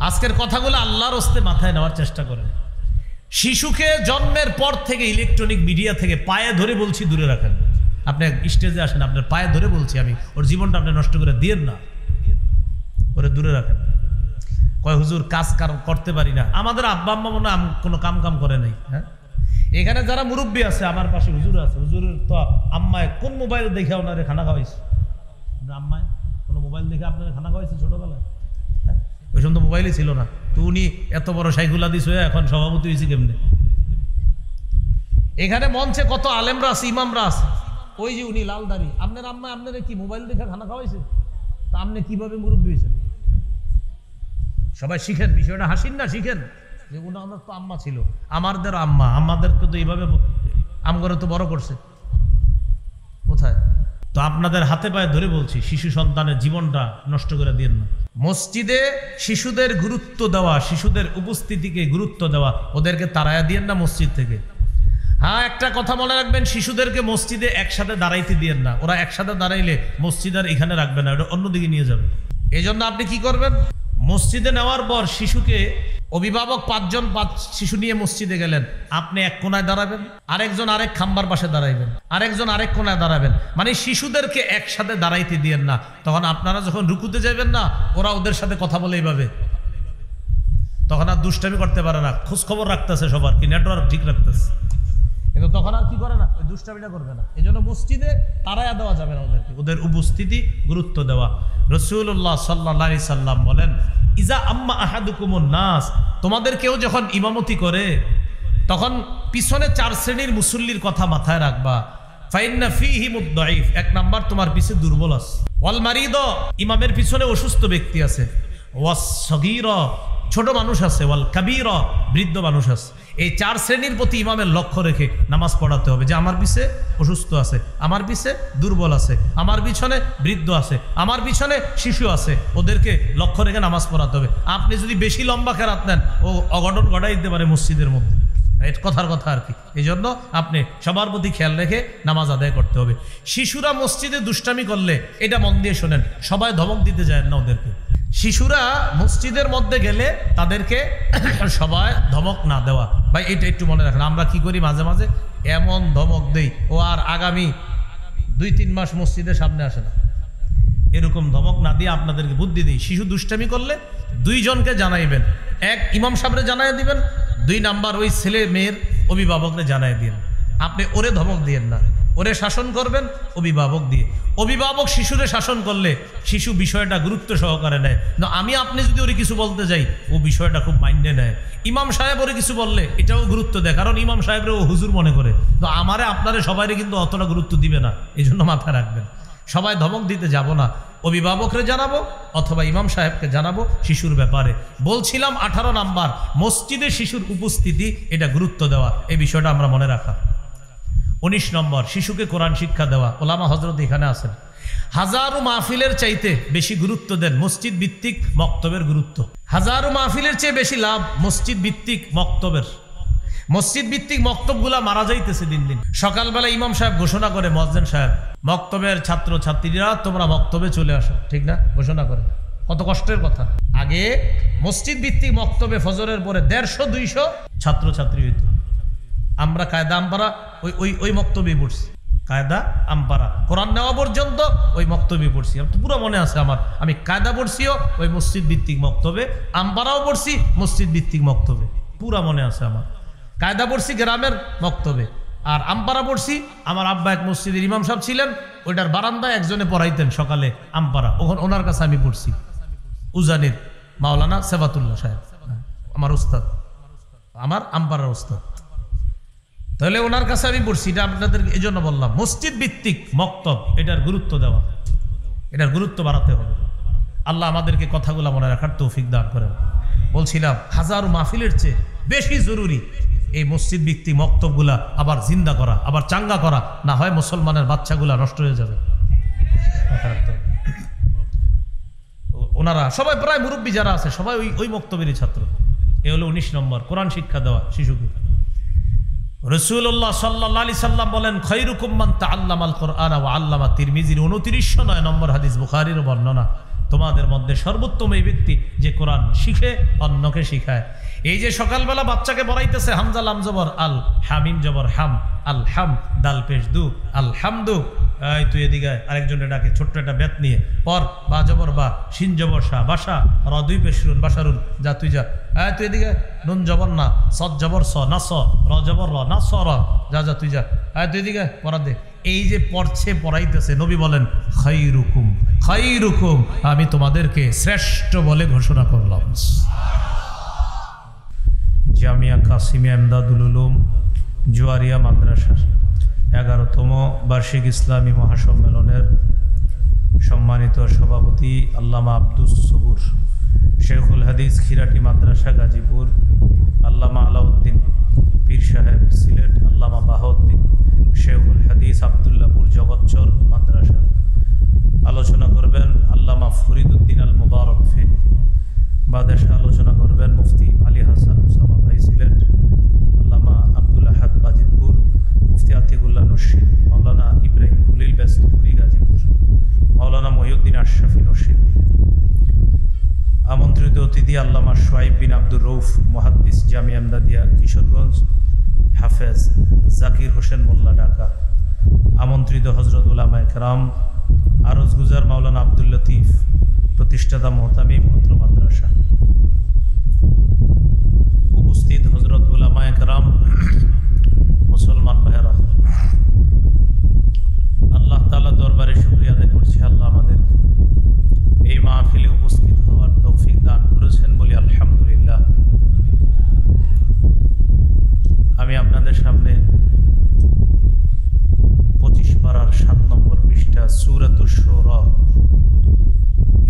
আজকের কথাগুলো আল্লাহর হস্তে মাথায় নেওয়ার চেষ্টা করেন। শিশুকে জন্মের পর থেকে ইলেকট্রনিক মিডিয়া থেকে পায়ে ধরে বলছি দূরে রাখেন। আপনি স্টেজে আসেন, আপনার পায়ে ধরে বলছি আমি, ওর জীবনটা আপনি নষ্ট করে দিয়েন না, ওরে দূরে রাখেন। কয় হুজুর কাজ করতে পারি না। আমাদের আব্বা আম্মা মনে কোনো কাম করে নাই। হ্যাঁ, এখানে যারা মুরব্বী আছে, আমার পাশে হুজুর আছে, হুজুরের তো আম্মায় কোন মোবাইল দেখে ওনারে খানা খাওয়াইছে? আম্মায় কোনো মোবাইল দেখে আপনারা খানা খাওয়াইছে ছোটবেলায়? হ্যাঁ, ওই সময় তো মোবাইলই ছিল না। তো উনি এত বড় সাইকুল হাদিস হয়ে এখন সভাপতি হয়েছে কেমনে? এখানে মঞ্চে কত আলেমরা আছে, ইমামরা আছে। ওই যে উনি লাল দাড়ি, আপনার আম্মা আপনারা কি মোবাইল দেখে খানা খাওয়াইছে? তা আপনি কিভাবে মুরব্বী হয়েছেন? সবাই শিখেন, বিষয়টা হাসিন না, শিখেন যে ওনার তো আম্মা ছিল, আমাদের আম্মা, আমাদেরকে তো এইভাবে আমগরে তো বড় করছে। কোথায়? তো আপনাদের হাতে পায়ে ধরে বলছি, শিশু সন্তানের জীবনটা নষ্ট করে দিন না। মসজিদে শিশুদের গুরুত্ব দেওয়া, শিশুদের উপস্থিতিকে গুরুত্ব দেওয়া, ওদেরকে তাড়ায়া দিয়েন না মসজিদ থেকে। হ্যাঁ, একটা কথা মনে রাখবেন, শিশুদেরকে মসজিদে একসাথে দাঁড়াইতে দিয়েন না। ওরা একসাথে দাঁড়াইলে মসজিদ আর এখানে রাখবে না, ওটা অন্যদিকে নিয়ে যাবে। এই জন্য আপনি কি করবেন, মসজিদে নেওয়ার পর শিশুকে, অভিভাবক 5 জন শিশু নিয়ে মসজিদে গেলেন, আপনি এক কোনায় দাঁড়াবেন, আরেকজন আরেক খাম্বার পাশে দাঁড়াইবেন, আরেকজন আরেক কোনায় দাঁড়াবেন। মানে শিশুদেরকে একসাথে দাঁড়াইতে দিয়েন না। তখন আপনারা যখন রুকুতে যাবেন না, ওরা ওদের সাথে কথা বলে এইভাবে, তখন আর দুষ্টামি করতে পারে না, খোঁজ খবর রাখতেছে সবার, কি নেটওয়ার্ক ঠিক রাখতেছে, কিন্তু তখন আর কি করে না, ওই দুষ্টামিটা করবে না। এই জন্য মসজিদে তাড়ায়া দেওয়া যাবে না ওদেরকে, ওদের উপস্থিতি গুরুত্ব দেওয়া। রাসূলুল্লাহ সাল্লাল্লাহু আলাইহি সাল্লাম বলেন, ইজা আম্মা আহাদুকুমুন নাস, তোমাদের কেউ যখন ইমামতি করে তখন পিছনে 4 শ্রেণীর মুসল্লির কথা মাথায় রাখবা। ফাইন্না ফীহিমুদ দাঈফ, 1 নাম্বার তোমার পিছে দুর্বল আছে। ওয়াল মারিদ, ইমামের পিছনে অসুস্থ ব্যক্তি আছে। ওয়াস সগীরা, ছোট মানুষ আছে। ওয়াল কাবীরা, বৃদ্ধ মানুষ আছে। এই 4 শ্রেণীর প্রতি ইমামের লক্ষ্য রেখে নামাজ পড়াতে হবে, যে আমার পিছে অসুস্থ আছে, আমার পিছে দুর্বল আছে, আমার পিছনে বৃদ্ধ আছে, আমার পিছনে শিশু আছে, ওদেরকে লক্ষ্য রেখে নামাজ পড়াতে হবে। আপনি যদি বেশি লম্বা কেরাত নেন, ও অঘটন ঘটাই দিতে পারে মসজিদের মধ্যে, কথার কথা আর কি। এই জন্য আপনি সবার প্রতি খেয়াল রেখে নামাজ আদায় করতে হবে। শিশুরা মসজিদে দুষ্টামি করলে, এটা মন দিয়ে শোনেন, সবাই ধমক দিতে যায় না ওদেরকে। শিশুরা মসজিদের মধ্যে গেলে তাদেরকে সবাই ধমক না দেওয়া। ভাই এটা একটু মনে রাখেন, আমরা কি করি মাঝে মাঝে এমন ধমক দেই, ও আর আগামী 2-3 মাস মসজিদের সামনে আসে না। এরকম ধমক না দিয়ে আপনাদেরকে বুদ্ধি দিই, শিশু দুষ্টামি করলে 2 জনকে জানাইবেন। 1 ইমাম সাহেবরে জানাই দিবেন, 2 নাম্বার ওই ছেলে মেয়ের অভিভাবকরে জানাই দিন। আপনি ওরে ধমক দিয়েন না, ওরে শাসন করবেন অভিভাবক দিয়ে। অভিভাবক শিশুরে শাসন করলে শিশু বিষয়টা গুরুত্ব সহকারে নেয়। না আমি আপনি যদি ওরে কিছু বলতে যাই, ও বিষয়টা খুব মাইন্ডে নেয়। ইমাম সাহেব ওরে কিছু বললে এটাও গুরুত্ব দেয়, কারণ ইমাম সাহেবরে ও হুজুর মনে করে। তো আমারে আপনারে সবাইরে কিন্তু অতটা গুরুত্ব দিবে না, এই জন্য মাথায় রাখবেন। সবাই ধমক দিতে যাব না, অভিভাবকরে জানাবো অথবা ইমাম সাহেবকে জানাবো শিশুর ব্যাপারে। বলছিলাম 18 নাম্বার, মসজিদে শিশুর উপস্থিতি, এটা গুরুত্ব দেওয়া, এই বিষয়টা আমরা মনে রাখা। 19 নম্বর, শিশুকে কোরআন শিক্ষা দেওয়া। ওলামা হযরত এখানে আছেন, হাজারো মাহফিলের চাইতে বেশি গুরুত্ব দেন মসজিদ ভিত্তিক মক্তবের গুরুত্ব। হাজারো মাহফিলের চেয়ে বেশি লাভ মসজিদ ভিত্তিক মক্তবের। মসজিদ ভিত্তিক মক্তবগুলা মারা যাইতেছে দিন দিন। সকালবেলা ইমাম সাহেব ঘোষণা করে, মুয়াজ্জিন সাহেব, মক্তবের ছাত্র ছাত্রীরা তোমরা মক্তবে চলে আসো, ঠিক না? ঘোষণা করে, কত কষ্টের কথা। আগে মসজিদ ভিত্তিক মক্তবে ফজরের পরে 150-200 ছাত্র ছাত্রী হইত। আমরা কায়দা আমপারা ওই মক্তবে পড়ছি, কায়দা আমপারা কোরআন নেওয়া পর্যন্ত ওই মক্তবে পড়ছি। তো পুরো মনে আছে আমার, আমি কায়দা পড়ছিও ওই মসজিদ ভিত্তিক মক্তবে, আমপারাও পড়ছি মসজিদ ভিত্তিক মক্তবে, পুরা মনে আছে আমার। কায়দা পড়ছি গ্রামের মক্তবে, আর আমপারা পড়ছি আমার আব্বা এক মসজিদের ইমাম সাহেব ছিলেন, ওইটার বারান্দায় একজনে পড়াইতেন সকালে আমপারা, ওনার কাছে আমি পড়ছি। উজানির মাওলানা সেবাতুল্লাহ সাহেব আমার উস্তাদ, আমার আমপারার উস্তাদ। তাহলে ওনার কাছে আমি পড়ছি, এটা আপনাদের এই জন্য বললাম। মসজিদ ভিত্তিক মক্তব, এটার গুরুত্ব দেওয়া, এটার গুরুত্ব বাড়াতে হবে। আল্লাহ আমাদেরকে কথাগুলো মনে রাখার তৌফিক দান করেন। বলছিলাম হাজারো মাহফিলের চেয়ে বেশি জরুরি এই মসজিদ ভিত্তিক মক্তবগুলা আবার জিন্দা করা, আবার চাঙ্গা করা, না হয় মুসলমানের বাচ্চাগুলা নষ্ট হয়ে যাবে। ওনারা সবাই প্রায় মুরব্বী যারা আছে সবাই ওই মক্তবেরই ছাত্র। এ হলো 19 নম্বর, কোরআন শিক্ষা দেওয়া শিশুকে। রাসূলুল্লাহ সাল্লাল্লাহু আলাইহি সাল্লাম বলেন, খায়রুকুম মান তাআল্লামাল কুরআনা ওয়া আল্লামা। তিরমিজির 2909 নম্বর হাদিস, বুখারীর বর্ণনা। তোমাদের মধ্যে সর্বোত্তম এই ব্যক্তি যে কোরআন শিখে অন্যকে শিখায়। এই যে সকালবেলা বাচ্চাকে পড়াইতেছে, হামজা লাম জবর আল, হামিম জবর হাম, আল হাম, দাল পেশ দু, আলহামদু। এই তুই এদিকে, আরেকজনে ডাকে ছোট্ট একটা বেত নিয়ে পর, বা জবর বা, শিন জবর শাহ, বাসা, র দুই পেশরুন, বাসারুন, যা তুই যা। হ্যাঁ তুই এদিকে, নুন জবর না, সদ জবর স, না স, র জবর র, না স র, যা যা তুই যা। হ্যাঁ তুই এদিকে পড়া দে। এই যে পড়ছে, পড়াইতেছে, নবী বলেন খাইরুকুম খাইরুকুম, আমি তোমাদেরকে শ্রেষ্ঠ বলে ঘোষণা করলাম। জামিয়া কাসিমিয়া ইমদাদুল উলুম জুয়ারিয়া মাদ্রাসার 11তম বার্ষিক ইসলামী মহাসম্মেলনের সম্মানিত সভাপতি আল্লামা আব্দুস সবুর, শেখুল হাদিস খিরাটি মাদ্রাসা গাজীপুর, আল্লামা আলাউদ্দিন পীর সাহেব সিলেট, আল্লামা বাহাউদ্দিন শেখুল হাদিস আবদুল্লাপুর জগৎচর মাদ্রাসা। আলোচনা করবেন আল্লামা ফরিদুদ্দিন আল মুবারক ফেনী। বাদেশে আলোচনা করবেন মুফতি আলী হাসান উসামা ভাই সিলেট, আল্লামা আব্দুল আহাদ বাজিতপুর, মুফতি আতিকুল্লাহ নরসিদ, মাওলানা ইব্রাহিম খলিল ব্যস্তপুরী গাজীপুর, মাওলানা মহিউদ্দিন আশরাফি নরসিদ। আমন্ত্রিত অতিথি আল্লামা সোয়াইব বিন আব্দুর রৌফ মুহাদ্দিস জামিয়া ইমদাদিয়া কিশোরগঞ্জ, হাফেজ জাকির হোসেন মোল্লা ঢাকা। আমন্ত্রিত হজরত উলামায়ে কেরাম, আরজ গুজার মাওলানা আব্দুল লতিফ প্রতিষ্ঠাতা মোহতামিম অত্র মাদ্রাসা। উপস্থিত হজরত উলামায়ে কেরাম, মুসলমান ভাইয়েরা, আল্লাহ তাআলা দরবারে শুকরিয়া আদায় করছি, আল্লাহ আমাদের এই মাহফিলে উপস্থিত হওয়ার তৌফিক দান করেছেন বলি আলহামদুলিল্লাহ। আমি আপনাদের সামনে 25 পারার 7 নম্বর পৃষ্ঠা সূরাতুশ শুরা,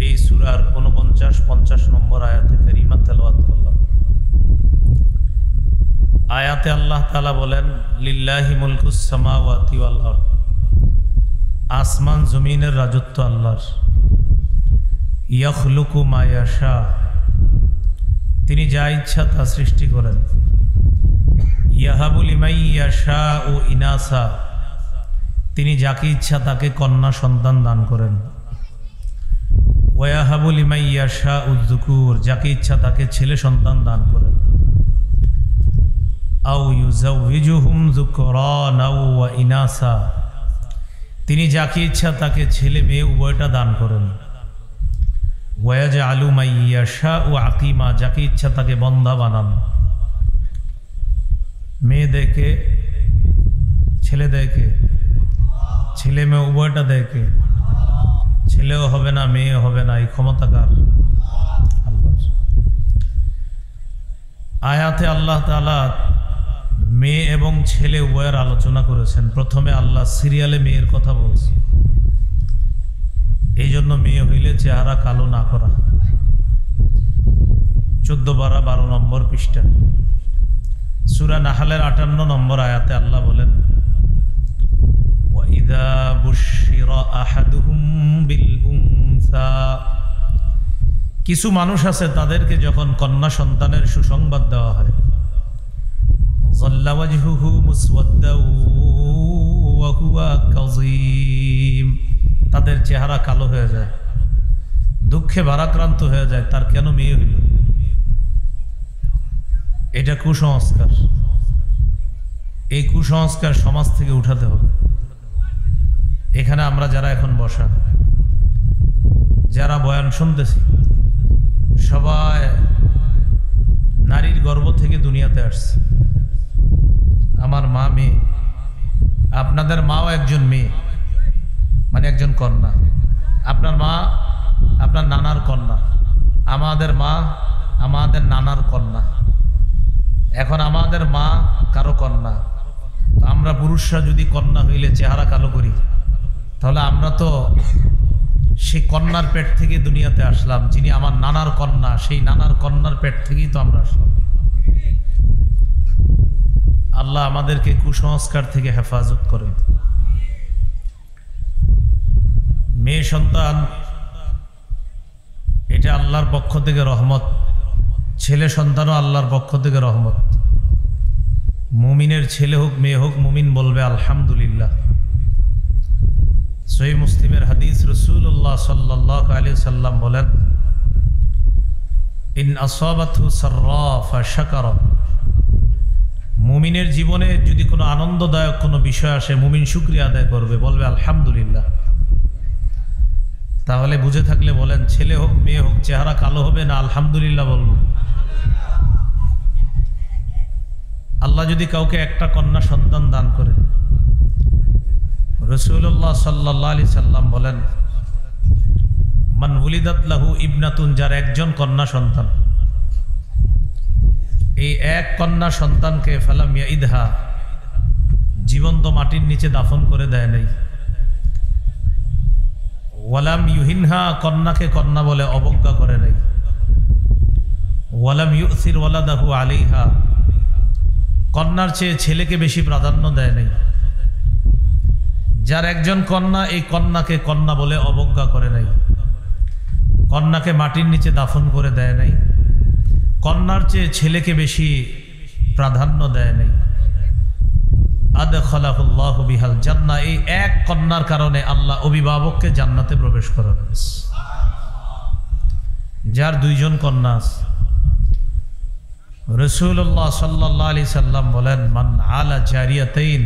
এই সূরার 49-50 নম্বর আয়াতে কারিমা তেলাওয়াত করলাম। আয়াতে আল্লাহ তাআলা বলেন, লিল্লাহি মুলকুস সামাওয়াতি ওয়াল আরদ, আসমান জমিনের রাজত্ব আল্লাহর। ইয়াখলুকু মা ইয়াশা, তিনি যা ইচ্ছা তা সৃষ্টি করেন। ইয়াহাবু লিমান ইয়াশাউ ইনাসা, তিনি যাকে ইচ্ছা তাকে কন্যা সন্তান দান করেন। ওয়াহাবু লিমান ইয়াশাউ যুকুর, যাকে ইচ্ছা তাকে ছেলে সন্তান দান করেন। আও ইউজাউযিজুহুম যুকরানা ওয়া ইনাসা, তিনি যাকে ইচ্ছা তাকে ছেলে মেয়ে উভয়টা দান করেন। ওয়ায়াজআলু মান ইয়াশাউ আকিমা, যাকে ইচ্ছা তাকে বন্ধা বানান। মেয়ে দেখে ছেলে দেখে, ছেলে মেয়ে উভয়টা দেখে, ছেলেও হবে না মেয়ে হবে না, এই ক্ষমতাকার আল্লাহ। আয়াতে আল্লাহ তাআলা মেয়ে এবং ছেলে উভয়ের আলোচনা করেছেন। প্রথমে আল্লাহ সিরিয়ালে মেয়ের কথা বলছে, এই জন্য মেয়ে হইলে চেহারা কালো না করা। 14 পারা 12 নম্বর পৃষ্ঠা সূরা নাহলের 58 নম্বর আয়াতে আল্লাহ বলেন, ওয়াইদা বুশিরা আহাদুহুম বিল উনসা, কিছু মানুষ আছে তাদেরকে যখন কন্যা সন্তানের সুসংবাদ দেওয়া হয়, যাল্লা ওয়াজহুহু মুসওয়াদ্দাও ওয়া হুয়া কাযীম, তাদের চেহারা কালো হয়ে যায়, দুঃখে ভারাক্রান্ত হয়ে যায়। তার কেন মেয়ে হইল? এটা কুসংস্কার। এই কুসংস্কার সমাজ থেকে উঠাতে হবে। এখানে আমরা যারা এখন বসা, যারা বয়ান শুনতেছি, সবাই নারীর গর্ভ থেকে দুনিয়াতে আসছে। আমার মা মেয়ে, আপনাদের মাও একজন মেয়ে, মানে একজন কন্যা। আপনার মা আপনার নানার কন্যা, আমাদের মা আমাদের নানার কন্যা। এখন আমাদের মা কারো কন্যা, তো আমরা পুরুষরা যদি কন্যা হইলে চেহারা কালো করি, তাহলে আমরা তো সেই কন্যার পেট থেকে দুনিয়াতে আসলাম। যিনি আমার নানার কন্যা, সেই নানার কন্যার পেট থেকেই তো আমরা আসলাম। আল্লাহ আমাদেরকে কুসংস্কার থেকে হেফাজত করেন। মেয়ে সন্তান এটা আল্লাহর পক্ষ থেকে রহমত, ছেলে সন্তানও আল্লাহর পক্ষ থেকে রহমত। মুমিনের ছেলে হোক মেয়ে হোক, মুমিন বলবে আলহামদুলিল্লাহ। সহিহ মুসলিমের হাদিস, রাসূলুল্লাহ সাল্লাল্লাহু আলাইহি ওয়াসাল্লাম বলেন, ইন আসাবাতহু সাররা ফাশাকারা, মুমিনের জীবনে যদি কোনো আনন্দদায়ক কোনো বিষয় আসে, মুমিন শুকরিয়া আদায় করবে, বলবে আলহামদুলিল্লাহ। তাহলে বুঝে থাকলে বলেন, ছেলে হোক মেয়ে হোক, চেহারা কালো হবে না আলহামদুলিল্লাহ বলবো? আল্লাহ যদি কাউকে একটা কন্যা সন্তান দান করে, রাসূলুল্লাহ সাল্লাল্লাহু আলাইহি সাল্লাম বলেন, মান উলিদাত লাহু ইবনাতুন, যার একজন কন্যা সন্তান, এই এক কন্যা সন্তানকে ফালাম ইয়াইদহা, জীবন্ত মাটির নিচে দাফন করে দেয় নাই। ওয়ালাম ইউহিনহা, কন্যাকে কন্যা বলে অবজ্ঞা করে নাই। ওয়ালাম ইউসির ওয়ালাদাহু আলাইহা, কন্যার চেয়ে ছেলেকে বেশি প্রাধান্য দেয় নাই। যার একজন কন্যা, এই কন্যাকে কন্যা বলে অবজ্ঞা করে নাই, কন্যাকে মাটির নিচে দাফন করে দেয় নাই, কন্যার চেয়ে ছেলেকে বেশি প্রাধান্য দেয় নাই। আদখালাহুল্লাহু বিহাল জান্নাহ, এই এক কন্যার কারণে আল্লাহ অভিভাবককে জান্নাতে প্রবেশ করাবেন। যার দুইজন কন্যা আছে, রাসূলুল্লাহ সাল্লাল্লাহু আলাইহি সাল্লাম বলেন, মান আলা জারিয়াতাইন,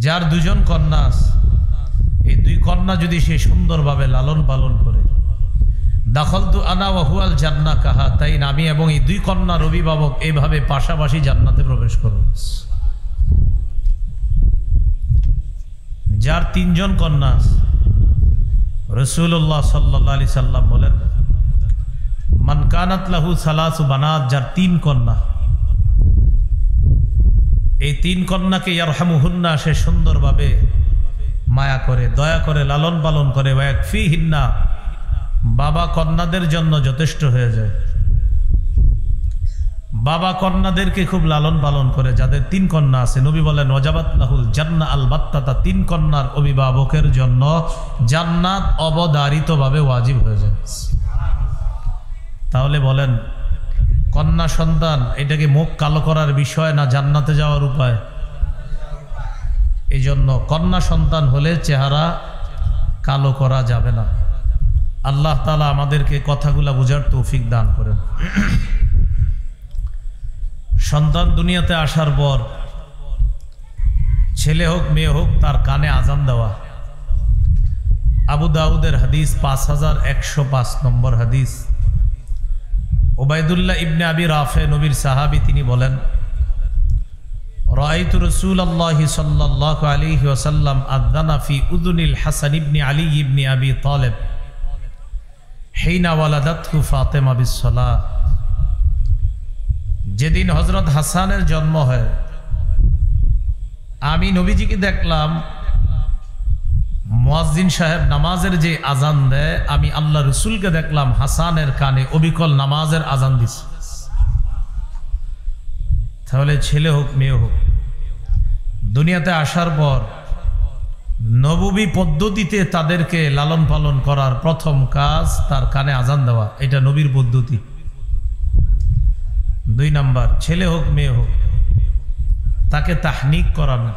যার দুজন কন্যা আছে, এই দুই কন্যা যদি সে সুন্দরভাবে লালন পালন করে, দাখলতু আনা ওয়া হুয়াল জান্নাহ কাহাতাইন, আমি এবং এই দুই কন্যার অভিভাবক এইভাবে পাশাপাশি জান্নাতে প্রবেশ করব। যার তিনজন কন্যা আছে, রাসূলুল্লাহ সাল্লাল্লাহু আলাইহি সাল্লাম বলেন, মান কানাত লাহু সালাসু বানাত, যার তিন কন্যা, এই তিন কন্যাকে ইয়ারহামুহুন্না, সে সুন্দরভাবে মায়া করে, দয়া করে, লালন পালন করে। ওয়াকফিহিন্না, বাবা কন্যাদের জন্য যথেষ্ট হয়ে যায়। বাবা কন্যাদেরকে খুব লালন পালন করে, যাদের তিন কন্যা আছে। নবী বলেন, ওয়াজাবাত লাহুল জান্নাহ আলবাত্তাতা, তিন কন্যার অভিভাবকের জন্য জান্নাত অবধারিতভাবে ওয়াজিব হয়ে যায়। তাহলে বলেন, কন্যা সন্তান এটাকে মুখ কালো করার বিষয় না জান্নাতে যাওয়ার উপায়? এই জন্য কন্যা সন্তান হলে চেহারা কালো করা যাবে না। আল্লাহ তাআলা আমাদেরকে কথাগুলা বুঝার তৌফিক দান করেন। সন্তান দুনিয়াতে আসার পর, ছেলে হোক মেয়ে হোক, তার কানে আজান দেওয়া। আবু দাউদের হাদিস, 5105 নম্বর হাদিস। উবাইদুল্লাহ ইবনে আবি রাফে, নবীর সাহাবী, তিনি বলেন, রাআইতু রাসূলুল্লাহি সাল্লাল্লাহু আলাইহি ওয়াসাল্লাম আযানা ফি উযুনিল হাসান ইবনে আলী ইবনে আবি তালিব হিনা ওয়ালাদাতহু ফাতেমা বিসসালাহ। যেদিন হযরত হাসানের জন্ম হয়, আমি নবীজিকে দেখলাম মুয়াজ্জিন সাহেব নামাজের যে আজান দেয়, আমি আল্লাহ রসুলকে দেখলাম হাসানের কানে অবিকল নামাজের আজান দিছে। তাহলে ছেলে হোক মেয়ে হোক, দুনিয়াতে আসার পর নববী পদ্ধতিতে তাদেরকে লালন পালন করার প্রথম কাজ তার কানে আজান দেওয়া। এটা নবীর পদ্ধতি। 2 নাম্বার, ছেলে হোক মেয়ে হোক, তাকে তাহনিক করানো।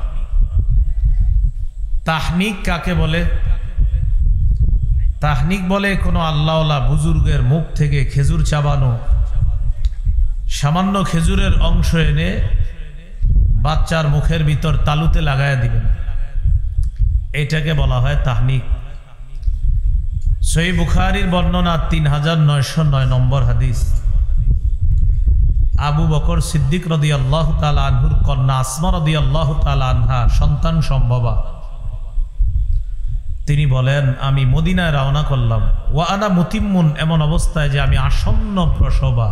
তাহনিক কাকে বলে? তাহনিক বলে কোনো আল্লাহওয়ালা বুজুর্গের মুখ থেকে খেজুর চাবানো, সামান্য খেজুরের অংশ এনে বাচ্চার মুখের ভিতর তালুতে লাগায় দিবেন, এটাকে বলা হয় তাহনিক। সহিহ বুখারীর বর্ণনা, 3909 নম্বর হাদিস। আবু বকর সিদ্দিক রাদিয়াল্লাহু তাআলা আনহুর কন্যা আসমা রাদিয়াল্লাহু তাআলা আনহা সন্তান সম্ভবা। তিনি বলেন, আমি মদিনায় রওনা করলাম, ওয়া আনা মুতিম্মুন, এমন অবস্থায় যে আমি আসন্ন প্রসবা।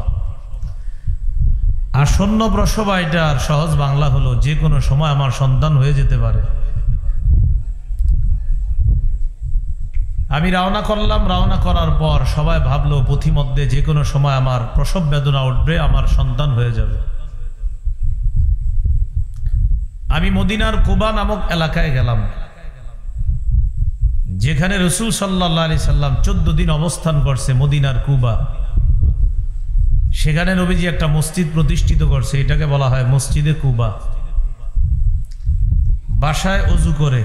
আসন্ন প্রসবা এটার সহজ বাংলা হলো, যে কোনো সময় আমার সন্তান হয়ে যেতে পারে। আমি রওনা করলাম। রওনা করার পর সবাই ভাবলো পথিমধ্যে যে কোনো সময় আমার প্রসব বেদনা উঠবে, আমার সন্তান হয়ে যাবে। আমি মদিনার কুবা নামক এলাকায় গেলাম, যেখানে রাসূল সাল্লাল্লাহু আলাইহি সাল্লাম 14 দিন অবস্থান করছে। মদিনার কুবা, সেখানে নবীজি একটা মসজিদ প্রতিষ্ঠিত করছে, এটাকে বলা হয় মসজিদে কুবা। বাসায় ওযু করে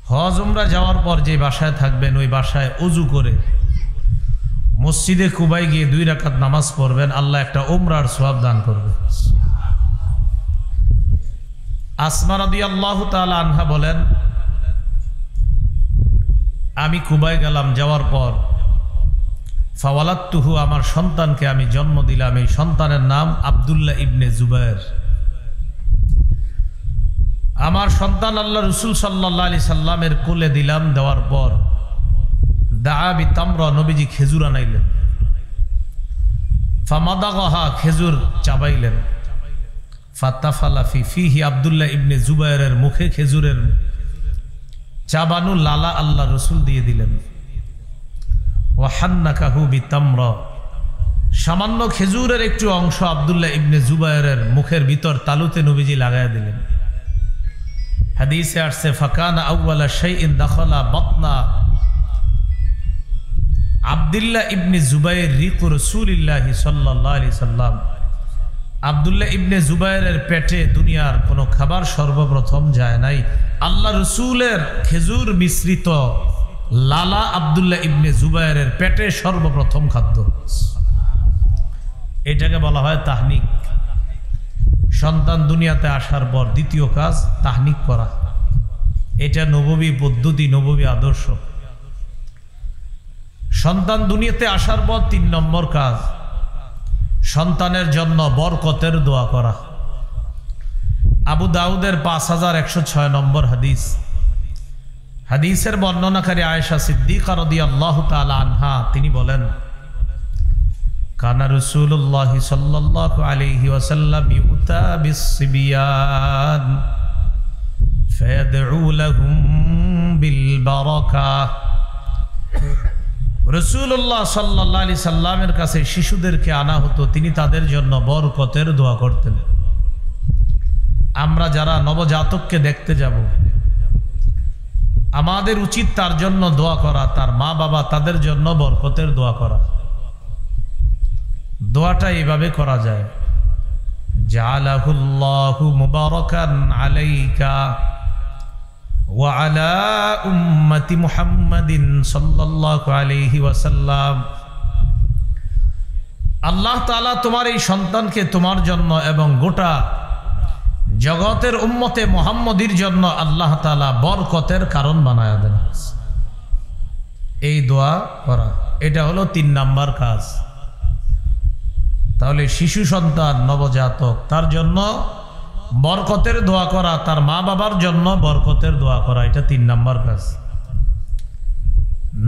হজ উমরা যাওয়ার পর যে বাসায় থাকবেন ওই বাসায় ওযু করে মসজিদে কুবাই গিয়ে 2 রাকাত নামাজ পড়বেন, আল্লাহ একটা উমরার সওয়াব দান করবে। আসমা রাদিয়াল্লাহু তাআলা আনহা বলেন, আমি কুবাই গেলাম, যাওয়ার পর ফাওয়ালাতুহু, আমার সন্তানকে আমি জন্ম দিলাম। এই সন্তানের নাম আব্দুল্লাহ ইবনে জুবায়ের। আমার সন্তান আল্লাহ রাসূল সাল্লাল্লাহু আলাইহি সাল্লামের কোলে দিলাম। দেওয়ার পর দাআ বিতামরা, নবীজি খেজুর আনাইলেন। ফামাদাগাহা, খেজুর চাবাইলেন। ফাতাফালা ফিহি, আব্দুল্লাহ ইবনে জুবায়েরের মুখে খেজুরের চাবানু লালা আল্লাহ রাসূল দিয়ে দিলেন। ওয়াহান্নাকাহু বিতামরা, সামান্য খেজুরের একটু অংশ আব্দুল্লাহ ইবনে জুবায়েরের মুখের ভিতর তালুতে নবীজি লাগায়া দিলেন। হাদিসে আসছে, ফাকানা আউওয়ালা শাইইন দাখালা বাতনা আব্দুল্লাহ ইবনে জুবায়ের রিকু রাসূলিল্লাহি সাল্লাল্লাহু আলাইহি সাল্লাম। আব্দুল্লাহ ইবনে জুবায়েরের পেটে দুনিয়ার কোনো খাবার সর্বপ্রথম যায় নাই। আল্লাহ রাসূলের খেজুর মিশ্রিত লালা আব্দুল্লাহ ইবনে জুবায়েরের পেটে সর্বপ্রথম খাদ্য। এটাকে বলা হয় তাহনিক। সন্তান দুনিয়াতে আসার পর দ্বিতীয় কাজ তাহনিক করা। এটা নববী পদ্ধতি, নববী আদর্শ। সন্তান দুনিয়াতে আসার পর 3 নম্বর কাজ সন্তানের জন্য বরকতের দোয়া করা। আবু দাউদের 5106 নম্বর হাদিস। হাদিসের বর্ণনাকারী আয়েশা সিদ্দিকা রাদিয়াল্লাহু তাআলা আনহা, তিনি বলেন, কানা রাসূলুল্লাহ সাল্লাল্লাহু আলাইহি ওয়াসাল্লাম ইউতা বিসসিবিয়ান ফায়াদউ লাহুম বিল বারাকাহ। রাসূলুল্লাহ সাল্লাল্লাহু আলাইহি সাল্লামের কাছে শিশুদেরকে আনা হতো, তিনি তাদের জন্য বরকতের দোয়া করতেন। আমরা যারা নবজাতককে দেখতে যাব, আমাদের উচিত তার জন্য দোয়া করা, তার মা বাবা তাদের জন্য বরকতের দোয়া করা। দোয়াটা এইভাবে করা যায়, জাআলাহুল্লাহু মুবারাকান আলাইকা ওয়া আলা উম্মতি মুহাম্মাদিন সাল্লাল্লাহু আলাইহি ওয়াসাল্লাম। আল্লাহ তাআলা তোমার এই সন্তানকে তোমার জন্য এবং গোটা জগতের উম্মতে মুহাম্মদীর জন্য আল্লাহ তাআলা বরকতের কারণ বানায়া দেন। এই দোয়া করা, এটা হলো 3 নাম্বার কাজ। তাহলে শিশু সন্তান নবজাতক, তার জন্য বরকতের দোয়া করা, তার মা বাবার জন্য বরকতের দোয়া করা, এটা 3 নাম্বার কাজ।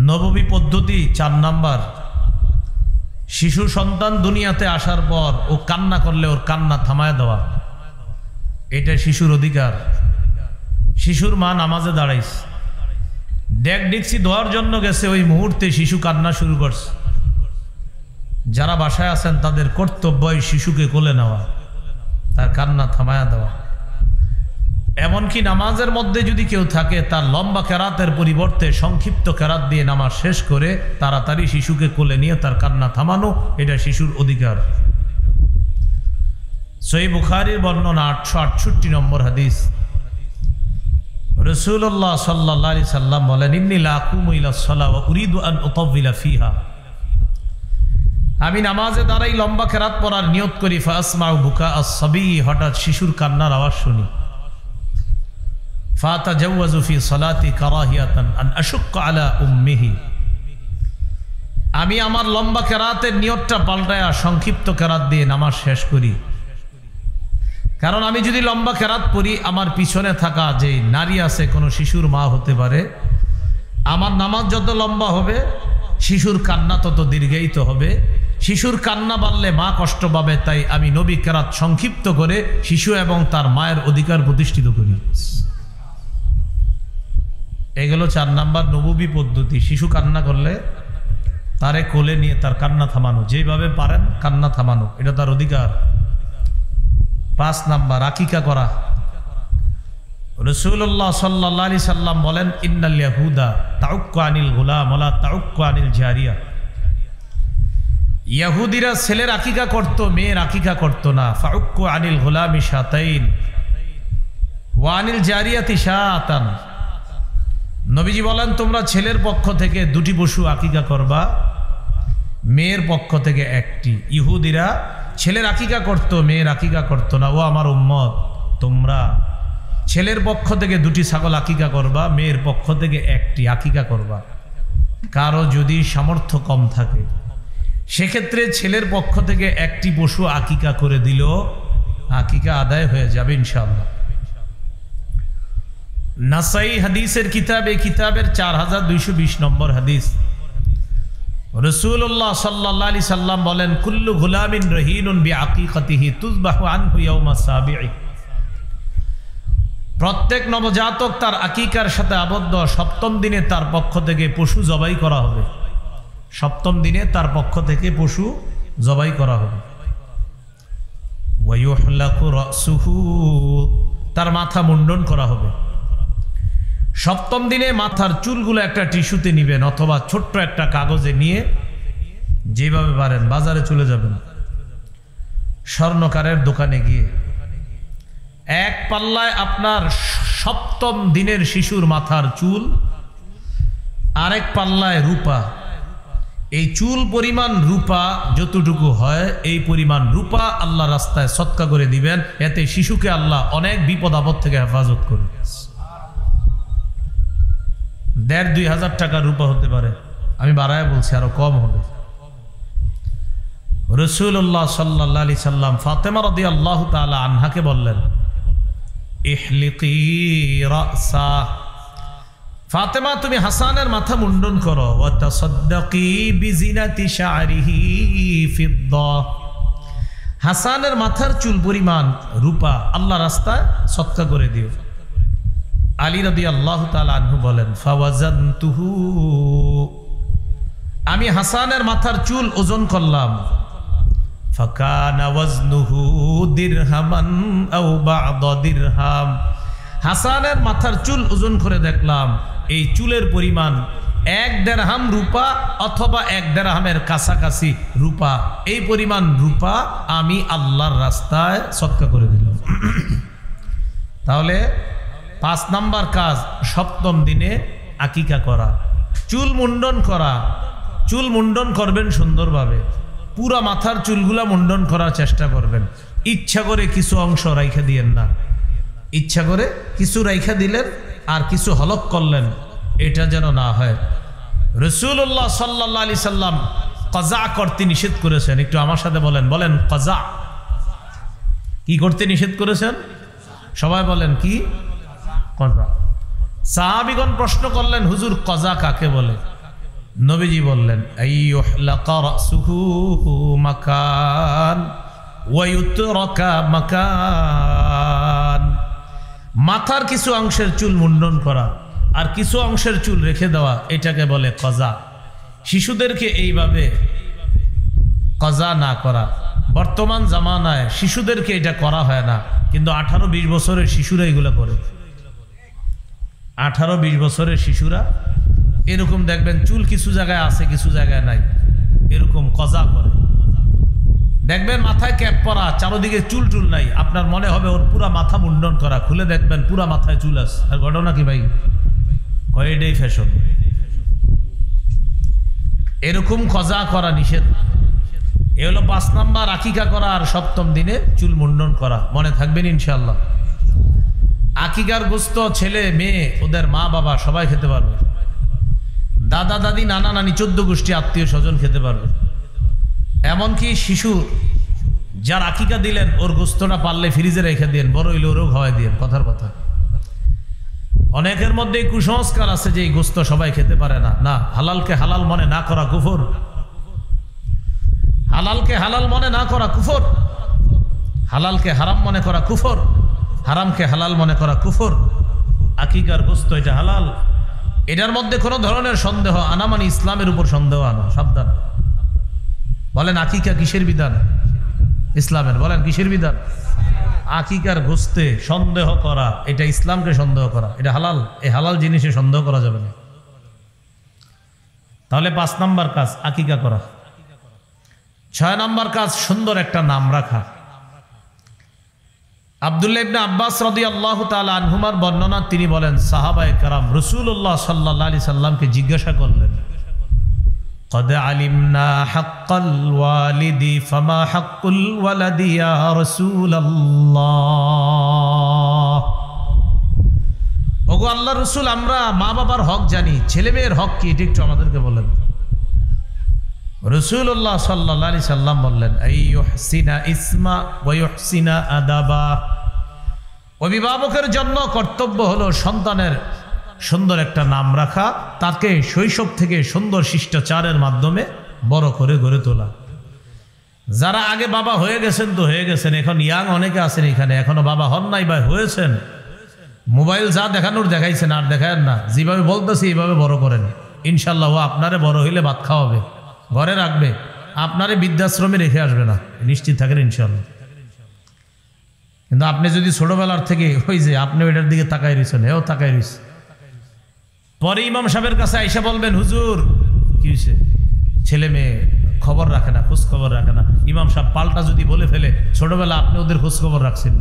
নববী পদ্ধতি 4 নাম্বার, শিশু সন্তান দুনিয়াতে আসার পর ও কান্না করলে ওর কান্না থামায় দেওয়া, এটা শিশুর অধিকার। শিশুর মা নামাজে দাঁড়াইছে, ডেক ডিক্সি ধোয়ার জন্য গেছে, ওই মুহূর্তে শিশু কান্না শুরু করছে। যারা বাসায় আছেন তাদের কর্তব্য এই শিশুকে কোলে নেওয়া, তার কান্না থামায়া দেওয়া। এমনকি নামাজের মধ্যে যদি কেউ থাকে, তার লম্বা কেরাতের পরিবর্তে সংক্ষিপ্ত কেরাত দিয়ে নামাজ শেষ করে তাড়াতাড়ি শিশুকে কোলে নিয়ে তার কান্না থামানো, এটা শিশুর অধিকার। সহিহ বুখারীর বর্ণনা 868 নম্বর হাদিস। রাসূলুল্লাহ সাল্লাল্লাহু আলাইহি সাল্লাম বলেন, ইন্নী লা আকুমু ইলা সলাহ ওয়া উরিদু আন উতাওবিলা ফিহা। আমি নামাজে দাঁড়াই, লম্বা কেরাত পড়ার নিয়ত করি, ফাসমাউ বুকা আস-সাবী, হঠাৎ শিশুর কান্নার আওয়াজ শুনি। ফাতাজাওয়াজু ফি সলাতি কারাহিয়াতান আন আশুক্কা আলা উম্মিহি। আমি আমার লম্বা কেরাতের নিয়তটা পাল্টায়া সংক্ষিপ্ত কেরাত দিয়ে নামাজ শেষ করি। কারণ আমি যদি লম্বা কেরাত পড়ি, আমার পিছনে থাকা যে নারী আছে, কোনো শিশুর মা হতে পারে, আমার নামাজ যত লম্বা হবে শিশুর কান্না তত দীর্ঘায়িত হবে। শিশুর কান্না বাড়লে মা কষ্ট পাবে, তাই আমি নবী কেরাত সংক্ষিপ্ত করে শিশু এবং তার মায়ের অধিকার প্রতিষ্ঠিত করি। এগুলো 4 নাম্বার নববী পদ্ধতি। শিশু কান্না করলে তারে কোলে নিয়ে তার কান্না থামানো, যেভাবে পারেন কান্না থামানো, এটা তার অধিকার। 5 নাম্বার আকিকা করা। রাসূলুল্লাহ সাল্লাল্লাহু আলাইহি সাল্লাম বলেন, ইন্নাল ইয়াহুদা তাউক্কু আনিল গুলাম ওয়ালা তাউক্কু আনিল জারিয়া। ইহুদিরা ছেলের আকিকা করত, মেয়ের আকিকা করত না। ফাউক্কু আনিল গুলামি শাতাইন ওয়া আনিল জারিয়াতি শাতান। নবীজি বলেন তোমরা ছেলের পক্ষ থেকে 2টি পশু আকিকা করবা, মেয়ের পক্ষ থেকে 1টি। ইহুদিরা ছেলের আকিকা করত, মেয়ের আকিকা করত না। ও আমার উম্মত, তোমরা ছেলের পক্ষ থেকে 2টি ছাগল আকিকা করবা, মেয়ের পক্ষ থেকে 1টি আকিকা করবা। কারো যদি সামর্থ্য কম থাকে সেক্ষেত্রে ছেলের পক্ষ থেকে 1টি পশু আকিকা করে দিল, আকিকা আদায় হয়ে যাবে ইনশাআল্লাহ। নাসাই হাদিসের কিতাবে, কিতাবের 4220 নম্বর হাদিস, রাসূলুল্লাহ সাল্লাল্লাহু আলাইহি সাল্লাম বলেন, কুল্লু গুলামিন রহিনুন বিআকিকাতিহি তুযবাহু আনহু ইয়াউমা সাবিঈ। প্রত্যেক নবজাতক তার আকিকার সাথে আবদ্ধ, 7ম দিনে তার পক্ষ থেকে পশু জবাই করা হবে। 7ম দিনে তার পক্ষ থেকে পশু জবাই করা হবে। ওয়া ইউহলাকু রাসুহু, তার মাথা মুন্ডন করা হবে। 7ম দিনে মাথার চুলগুলো একটা টিস্যুতে নিবেন অথবা ছোট্ট একটা কাগজে নিয়ে যেভাবে পারেন বাজারে চলে যাবেন, স্বর্ণকারের দোকানে গিয়ে এক পাল্লায় আপনার 7ম দিনের শিশুর মাথার চুল, আরেক পাল্লায় রূপা। এই চুল পরিমাণ রূপা যতটুকু হয় এই পরিমাণ রূপা আল্লাহ রাস্তায় সদকা করে দিবেন। এতে শিশুকে আল্লাহ অনেক বিপদ আপদ থেকে হেফাজত করবে। 1500-2000 টাকা রূপা হতে পারে, আমি বাড়ায় বলছি আরো কম হবে। রাসূলুল্লাহ সাল্লাল্লাহু আলাইহি সাল্লাম ফাতেমা রাদিয়াল্লাহু তাআলা আনহাকে বললেন, ইহলিকি রাসা, ফাতেমা তুমি হাসানের মাথা মুন্ডন করো। ওয়া তাসাদ্দাকি বিজিনাতি শা'রিহি ফিদ্দা, হাসানের মাথার চুল পরিমাণ রূপা আল্লাহ রাস্তায় সদকা করে দিও। আলী রাদিয়াল্লাহু তাআলা আনহু বলেন, ফাওয়াজানতুহু, আমি হাসানের মাথার চুল ওজন করলাম। ফাকানা ওয়াজনুহু দিরহামান আও বা'দা দিরহাম, হাসানের মাথার চুল ওজন করে দেখলাম এই চুলের পরিমাণ 1 দিরহাম রূপা অথবা 1 দিরহামের কাছাকাছি রূপা। এই পরিমাণ রূপা আমি আল্লাহর রাস্তায় সদকা করে দিলাম। তাহলে 5 নাম্বার কাজ, 7ম দিনে আকিকা করা, চুল মুন্ডন করা। চুল মুন্ডন করবেন সুন্দরভাবে, পুরা মাথার চুলগুলা মুন্ডন করার চেষ্টা করবেন। ইচ্ছা করে কিছু অংশ রাইখা দিয়েন না, ইচ্ছা করে কিছু রাইখা দিলেন আর কিছু হলক করলেন, এটা যেন না হয়। রাসূলুল্লাহ সাল্লাল্লাহু আলাইহি সাল্লাম কাজা করতে নিষেধ করেছেন। একটু আমার সাথে বলেন, বলেন কাজা। কি করতে নিষেধ করেছেন? সবাই বলেন কি? কাজা। সাহাবীগণ প্রশ্ন করলেন, হুজুর কাজা কাকে বলে? নবীজি বললেন, আইয়ুহলাকা রাসুহু মাকান ওয়া ইউতরাকা মাকান, মাথার কিছু অংশের চুল মুন্ডন করা আর কিছু অংশের চুল রেখে দেওয়া, এটাকে বলে কাজা। শিশুদেরকে এইভাবে কাজা না করা। বর্তমান জামানায় শিশুদেরকে এটা করা হয় না, কিন্তু 18-20 বছরের শিশুরা এগুলো করে। 18-20 বছরের শিশুরা এরকম দেখবেন চুল কিছু জায়গায় আছে কিছু জায়গায় নাই, এরকম কাজা করে। দেখবেন মাথায় ক্যাপ পরা, চারদিকে চুল টুল নাই, আপনার মনে হবে ওর পুরা মাথা মুন্ডন করা, খুলে দেখবেন পুরা মাথায় চুল আছে। আর ঘটনা কি ভাই? কয়েডেই ফ্যাশন। এরকম কাজা করা নিষেধ। এ হলো 5 নাম্বার, আকিকা করা আর 7ম দিনে চুল মুন্ডন করা। মনে থাকবেন ইনশাআল্লাহ। আকিকার গোস্ত ছেলে মেয়ে ওদের মা বাবা সবাই খেতে পারবে, দাদা দাদি নানা নানি 14 গোষ্ঠী আত্মীয় স্বজন খেতে পারবে। এমনকি শিশু যার আকিকা দিলেন ওর গোস্তটা পারলে ফ্রিজে রেখে দিন, বড় হইলে ওরও খাওয়াই দিন। কথার কথা, অনেকের মধ্যে কুসংস্কার আছে যে এই গোস্ত সবাই খেতে পারে না। না, হালালকে হালাল মনে না করা কুফর, হালালকে হালাল মনে না করা কুফর, হালালকে হারাম মনে করা কুফর, হারামকে হালাল মনে করা কুফর। আকিকার গোস্ত এটা হালাল, এটার মধ্যে কোনো ধরনের সন্দেহ আনা মানে ইসলামের উপর সন্দেহ আনা। সাবধান। বলেন আকিকা কিসের বিধান? ইসলামের। বলেন কিসের বিধান? আকিকার গোস্তে সন্দেহ করা এটা ইসলামকে সন্দেহ করা, এটা হালাল। এই হালাল জিনিসে সন্দেহ করা যাবে না। তাহলে 5 নাম্বার কাজ আকিকা করা। 6 নাম্বার কাজ সুন্দর একটা নাম রাখা। আব্দুল্লাহ ইবনে আব্বাস রাদিয়াল্লাহু তাআলা আনহুমার বর্ণনা, তিনি বলেন সাহাবায়ে কেরাম রাসূলুল্লাহ সাল্লাল্লাহু আলাইহি সাল্লামকে জিজ্ঞাসা করলেন, قد علمنا حق الوالد فما حق الولد يا رسول الله। ওগো আল্লাহ রাসূল, আমরা মা বাবার হক জানি, ছেলে মেয়ের হক কি এটা একটু আমাদেরকে বলেন। রাসূলুল্লাহ সাল্লাল্লাহু আলাইহি সাল্লাম বললেন, আইয়ুহসিনা ইসমা ওয়া ইউহসিনা আদাবা। অভিভাবকের জন্য কর্তব্য হলো সন্তানের সুন্দর একটা নাম রাখা, তাকে শৈশব থেকে সুন্দর শিষ্টাচারের মাধ্যমে বড় করে গড়ে তোলা। যারা আগে বাবা হয়ে গেছেন তো হয়ে গেছেন, এখন ইয়াং অনেকে আছেন এখানে, এখনো বাবা হন নাই বা হয়েছেন, মোবাইল যা দেখানোর দেখাইছেন আর দেখায়েন না, যেভাবে বলতেছি এইভাবে বড় করেন। ইনশাল্লাহ ও আপনারে বড় হইলে ভাত খাওয়াবে, ঘরে রাখবে, আপনারে বৃদ্ধাশ্রমে রেখে আসবে না, নিশ্চিত থাকেন ইনশাল্লাহ। কিন্তু আপনি যদি ছোটবেলার থেকে ওই যে আপনি ওইটার দিকে তাকাই রয়েছেন, হেও তাকাই রয়েছে, পরে ইমাম সাহেবের কাছে আইসা বলবেন, হুজুর কি হয়েছে, ছেলে মেয়ে খবর রাখে না, খোঁজ খবর রাখে না। ইমাম সাহেব পাল্টা যদি বলে ফেলে, ছোটবেলা আপনি ওদের খোঁজ খবর রাখছেন?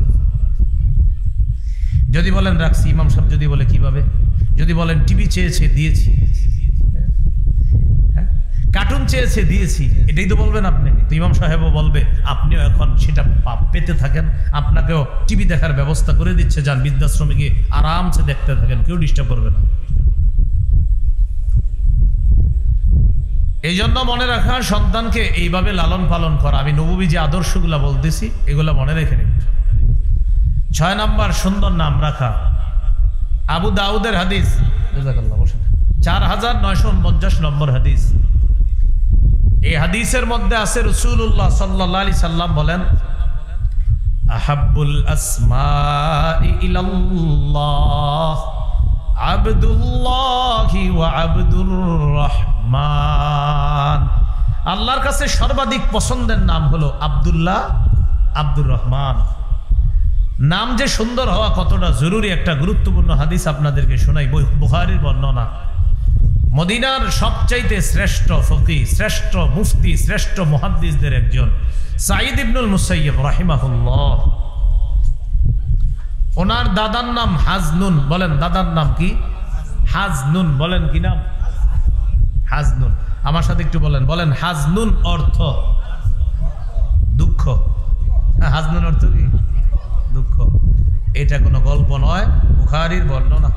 যদি বলেন রাখছি, ইমাম সাহেব যদি বলে কিভাবে? যদি বলেন টিভি চেয়েছে দিয়েছি, কার্টুন চেয়েছে দিয়েছি, এটাই তো বলবেন আপনি। তো ইমাম সাহেবও বলবে আপনিও এখন সেটা পেতে থাকেন, আপনাকেও টিভি দেখার ব্যবস্থা করে দিচ্ছে, যান বৃদ্ধাশ্রমে গিয়ে আরামসে দেখতে থাকেন, কেউ ডিস্টার্ব করবে না। এই জন্য মনে রাখা, সন্তানকে এইভাবে লালন পালন করা। আমি নববী যে আদর্শগুলা বলতেছি এগুলা মনে রেখে নিন। 6 নাম্বার, সুন্দর নাম রাখা। আবু দাউদের হাদিস, 4949 নম্বর হাদিস। এই হাদিসের মধ্যে আছে রাসূলুল্লাহ সাল্লাল্লাহু আলাইহি সাল্লাম বলেন, আহাব্বুল আসমাই ইলাল্লাহ আবদুল্লাহি ওয়া আবদুর রহমান। আল্লাহর কাছে সর্বাধিক পছন্দের নাম হলো আব্দুল্লাহ, আব্দুর রহমান। নাম যে সুন্দর হওয়া কতটা জরুরি, একটা গুরুত্বপূর্ণ হাদিস আপনাদেরকে শোনাই, বুখারীর বর্ণনা। মদিনার সবচাইতে শ্রেষ্ঠ ফকিহ, শ্রেষ্ঠ মুফতি, শ্রেষ্ঠ মুহাদ্দিসদের একজন সাঈদ ইবনুল মুসাইয়্যিব রাহিমাহুল্লাহ, ওনার দাদার নাম হাজনুন। বলেন দাদার নাম কি? হাজনুন। বলেন কি নাম? হাজনুন। আমার সাথে একটু বলেন, বলেন হাজনুন অর্থ দুঃখ। হাজনুন অর্থ কি? দুঃখ। এটা কোনো গল্প নয়, বুখারীর বর্ণনা।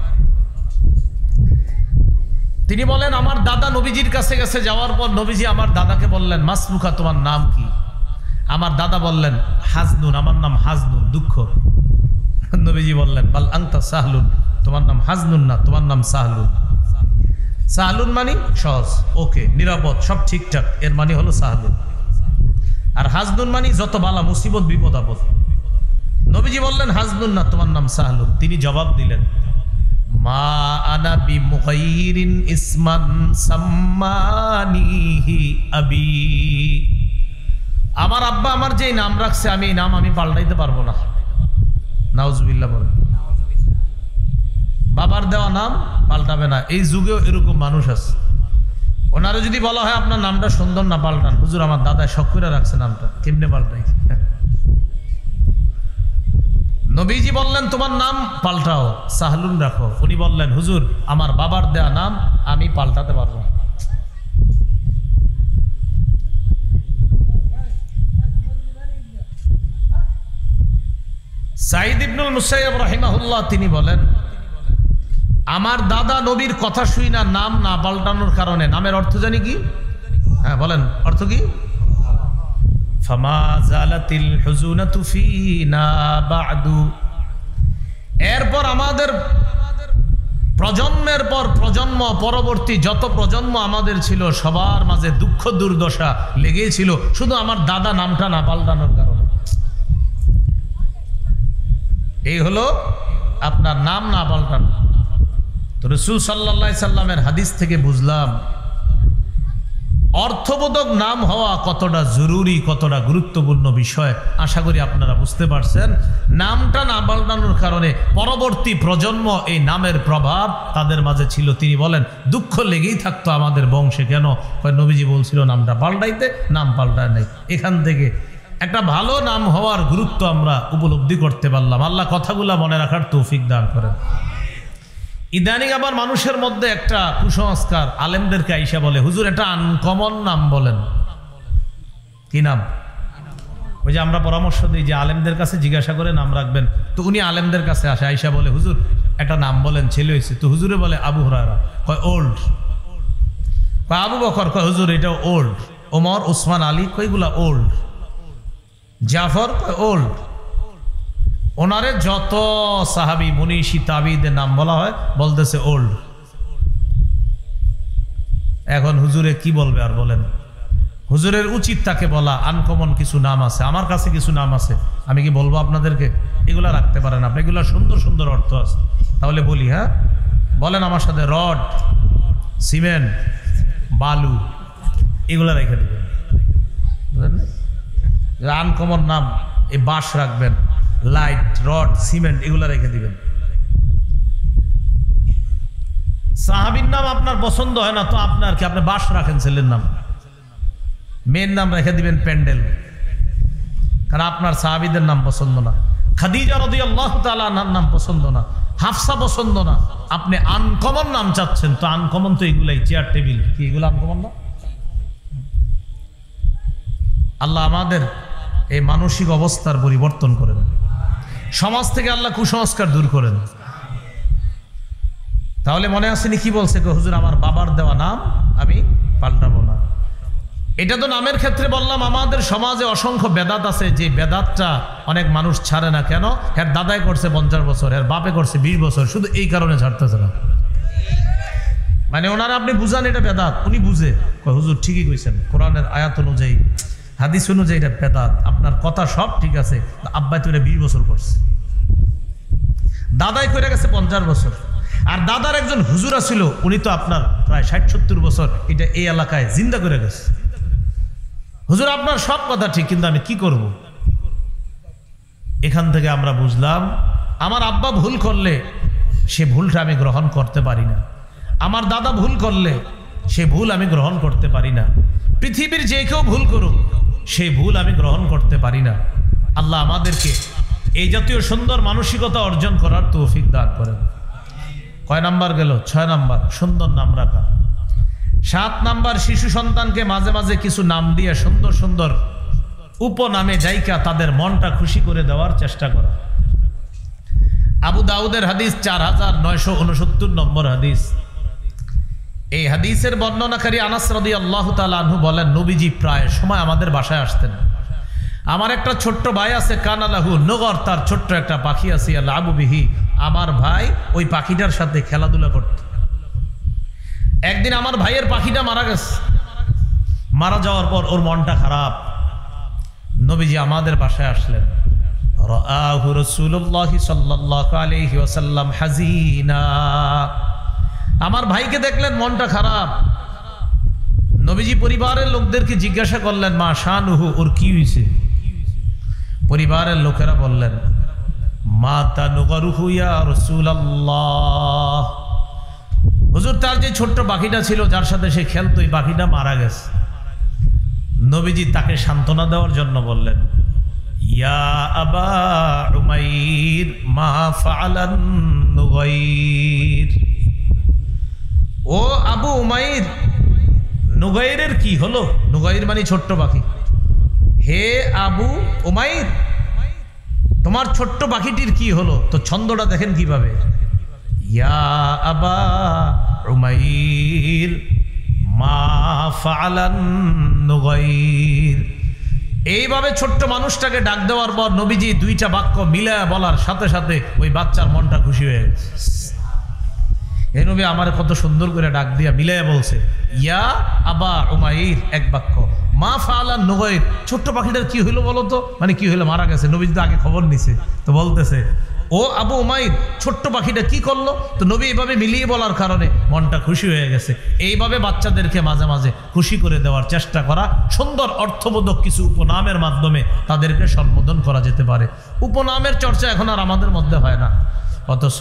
তিনি বলেন, আমার দাদা নবীজির কাছে গেছে, যাওয়ার পর নবীজি আমার দাদাকে বললেন, মাসমুখা, তোমার নাম কি? আমার দাদা বললেন, হাজনুন, আমার নাম হাজনুন, দুঃখ। নবীজি বললেন, বাল আনতা সাহলুন, তোমার নাম হাজনুন না, তোমার নাম সাহলুন। সাহলুন মানে সহজ, ওকে, নিরাপদ, সব ঠিকঠাক, এর মানে হলো সাহলুন। আর হাজনুন মানে যত বালা মুসিবত বিপদ আপদ। নবীজি বললেন হাজনুন না, তোমার নাম সাহলুন। তিনি জবাব দিলেন, মা আনা বিমুগাইরিন ইসমান সাম্মানিহি আবি। আমার আব্বা আমার যে নাম রাখছে, আমি এই নাম আমি পাল্টাইতে পারবো না। নাউজুবিল্লাহ বলেন। বাবার দেওয়া নাম পাল্টাবে না। এই যুগেও এরকম মানুষ আছে, ওনারা যদি বলা হয় আপনার নামটা সুন্দর না, পাল্টান। হুজুর আমার দাদা শখ করে রাখছে নামটা, কেমনে পাল্টাই? নবীজি বললেন তোমার নাম পাল্টাও, সাহলুন রাখো। উনি বললেন, হুজুর আমার বাবার দেয়া নাম আমি পাল্টাতে পারবো। সাঈদ ইবনুল মুসাইয়্যিব রাহিমাহুল্লাহ তিনি বলেন, আমার দাদা নবীর কথা শুই না নাম না পাল্টানোর কারণে নামের অর্থ জানি কি? হ্যাঁ বলেন, অর্থ কি? ফামা জালাতিল হুজুনাতু ফিনা বা'দু। এরপর আমাদের প্রজন্মের পর প্রজন্ম, পরবর্তী যত প্রজন্ম আমাদের ছিল, সবার মাঝে দুঃখ দুর্দশা লেগেই ছিল, শুধু আমার দাদা নামটা না পাল্টানোর কারণে। এই হলো আপনার নাম না পাল্টানো। তো রাসূল সাল্লাল্লাহু আলাইহি সাল্লামের হাদিস থেকে বুঝলাম অর্থবোধক নাম হওয়া কতটা জরুরি, কতটা গুরুত্বপূর্ণ বিষয়। আশা করি আপনারা বুঝতে পারছেন। নামটা না পাল্টানোর কারণে পরবর্তী প্রজন্ম এই নামের প্রভাব তাদের মাঝে ছিল। তিনি বলেন দুঃখ লেগেই থাকতো আমাদের বংশে। কেন? নবীজি বলছিল নামটা পাল্টাইতে, নাম পাল্টায় নাই। এখান থেকে একটা ভালো নাম হওয়ার গুরুত্ব আমরা উপলব্ধি করতে পারলাম। আল্লাহ কথাগুলা মনে রাখার তৌফিক দান করেন। ইদানিং আবার মানুষের মধ্যে একটা কুসংস্কার, আলেমদেরকে আইসা বলে, হুজুর এটা আনকমন নাম বলেন। কি নাম? ওই যে আমরা পরামর্শ দিই যে আলেমদের কাছে জিজ্ঞাসা করে নাম রাখবেন, তো উনি আলেমদের কাছে আসে, আইসা বলে হুজুর একটা নাম বলেন, ছেলে হয়েছে। তো হুজুরে বলে আবু হুরায়রা, কয় ওল্ড। কয় আবু বকর, কয় হুজুর এটা ওল্ড। ওমর, ওসমান, আলী, কয়গুলা ওল্ড। জাফর, কয় ওল্ড। ওনারে যত সাহাবি মুনিশি তাবিদের নাম বলা হয় বলতেছে ওল্ড। এখন হুজুরে কি বলবে আর বলেন? হুজুরের উচিত তাকে বলা আনকমন কিছু নাম আছে, আমার কাছে কিছু নাম আছে, আমি কি বলবো আপনাদেরকে? এগুলা রাখতে পারেন আপনি, এগুলা সুন্দর সুন্দর অর্থ আছে। তাহলে বলি, হ্যাঁ বলেন আমার সাথে, রড, সিমেন্ট, বালু, এগুলা রেখে দেবেন। বুঝলেন? আনকমন নাম, এই বাঁশ রাখবেন, লাইট, রড, সিমেন্ট, এগুলা রেখে দিবেন। সাহাবীর নাম আপনার পছন্দ হয় না তো আপনার কি, আপনি বাঁশ রাখেন ছেলের নাম, মেয়ের নাম রেখে দিবেন প্যান্ডেল, কারণ আপনার সাহাবীদের নাম পছন্দ না। খাদিজা রাদিয়াল্লাহু তাআলা আনহার নাম পছন্দ না, হাফসা পছন্দ না, আপনি আনকমন নাম চাচ্ছেন। তো আনকমন তো এগুলাই, চেয়ার টেবিল, কি এগুলো আনকমন না? আল্লাহ আমাদের এই মানসিক অবস্থার পরিবর্তন করেন, সমাজ থেকে আল্লাহ কুসংস্কার দূর করেন। তাহলে মনে আসেনি কি বলছে, হুজুর আমার বাবার দেওয়া নাম আমি পাল্টাবো না। এটা তো নামের ক্ষেত্রে বললাম। আমাদের সমাজে অসংখ্য বেদাত আছে, যে বেদাতটা অনেক মানুষ ছাড়ে না। কেন? এর দাদাই করছে 50 বছর, এর বাপে করছে 20 বছর, শুধু এই কারণে ছাড়তেছে না। মানে ওনারা আপনি বুঝান এটা বেদাত, উনি বুঝে হুজুর ঠিকই কইছেন, কোরআনের আয়াত অনুযায়ী, হাদিস অনুযায়ী এটা বেদাত, আপনার কথা সব ঠিক আছে, আব্বাই তো এটা 20 বছর করছে, দাদাই করে গেছে 50 বছর। আর দাদার একজন হুজুর ছিল, উনি তো আপনার প্রায় 60-70 বছর এটা এই এলাকায় জিন্দা করে গেছে। হুজুর আপনার সব কথা ঠিক, কিন্তু আমি কি করব? এখান থেকে আমরা বুঝলাম, আমার আব্বা ভুল করলে সে ভুলটা আমি গ্রহণ করতে পারি না, আমার দাদা ভুল করলে সে ভুল আমি গ্রহণ করতে পারি না, পৃথিবীর যে কেউ ভুল করুক সেই ভুল আমি গ্রহণ করতে পারি না। আল্লাহ আমাদেরকে এই জাতীয় সুন্দর মানসিকতা অর্জন করার তৌফিক দান করেন। কয় নাম্বার গেল? 6 নাম্বার, সুন্দর নাম রাখা। 7 নাম্বার, শিশু সন্তানকে মাঝে মাঝে কিছু নাম দিয়ে সুন্দর সুন্দর উপনামে জায়গা তাদের মনটা খুশি করে দেওয়ার চেষ্টা করা। আবু দাউদের হাদিস 4969 নম্বর হাদিস। এই হাদিসের বর্ণনাকারী আনাস রাদিয়াল্লাহু তাআলা আনহু বলেন, নবীজি প্রায় সময় আমাদের বাসায় আসতেন। আমার একটা ছোট্ট ভাই আছে, কানালাহু নগর, তার ছোট্ট একটা পাখি আছে, লাবু বিহি, আমার ভাই ওই পাখিটার সাথে খেলাধুলা করত। একদিন আমার ভাইয়ের পাখিটা মারা গেছে। মারা যাওয়ার পর ওর মনটা খারাপ। নবীজি আমাদের বাসায় আসলেন। রাআহু রাসূলুল্লাহ সাল্লাল্লাহু আলাইহি ওয়াসাল্লাম হাজিনা। আমার ভাইকে দেখলেন মনটা খারাপ। নবীজি পরিবারের লোকদেরকে জিজ্ঞাসা করলেন, মা শানুহু, ওর কি হয়েছে? পরিবারের লোকেরা বললেন, মাতা নুগরুহু ইয়া রাসূলুল্লাহ, হুজুর তার যে ছোট্ট পাখিটা ছিল যার সাথে সে খেলতো, এই পাখিটা মারা গেছে। নবীজি তাকে সান্ত্বনা দেওয়ার জন্য বললেন, ইয়া আবা উমাইর মা ফাআলান নুগাইর, ও আবু উমাইর, নুগাইরের কি হলো? নুগাইর মানে ছোট্ট পাখি। হে আবু উমাইর, তোমার ছোট্ট পাখিটির কি হলো? তো ছন্দটা দেখেন কিভাবে, ইয়া আবা উমাইর মা ফাআলান নুগাইর। এইভাবে ছোট্ট মানুষটাকে ডাক দেওয়ার পর নবীজি 2টা বাক্য মিলায়া বলার সাথে সাথে ওই বাচ্চার মনটা খুশি হয়ে গেছে। এই নবী আমার কত সুন্দর করে ডাক দিয়া মিলায়া বলছে, ইয়া আবা উমাইর এক বাক্য, মা ফাআলান নুগাইর, ছোট্ট পাখিটার কি হইলো বলো তো? মানে কি হইলো? মারা গেছে। নবীজি তো আগে খবর নিছে, তো বলতেছে, ও আবু উমাইর, ছোট্ট পাখিটা কি করলো? তো নবী এইভাবে মিলিয়ে বলার কারণে মনটা খুশি হয়ে গেছে। এইভাবে বাচ্চাদেরকে মাঝে মাঝে খুশি করে দেওয়ার চেষ্টা করা, সুন্দর অর্থবোধক কিছু উপনামের মাধ্যমে তাদেরকে সম্বোধন করা যেতে পারে। উপনামের চর্চা এখন আর আমাদের মধ্যে হয় না, অথচ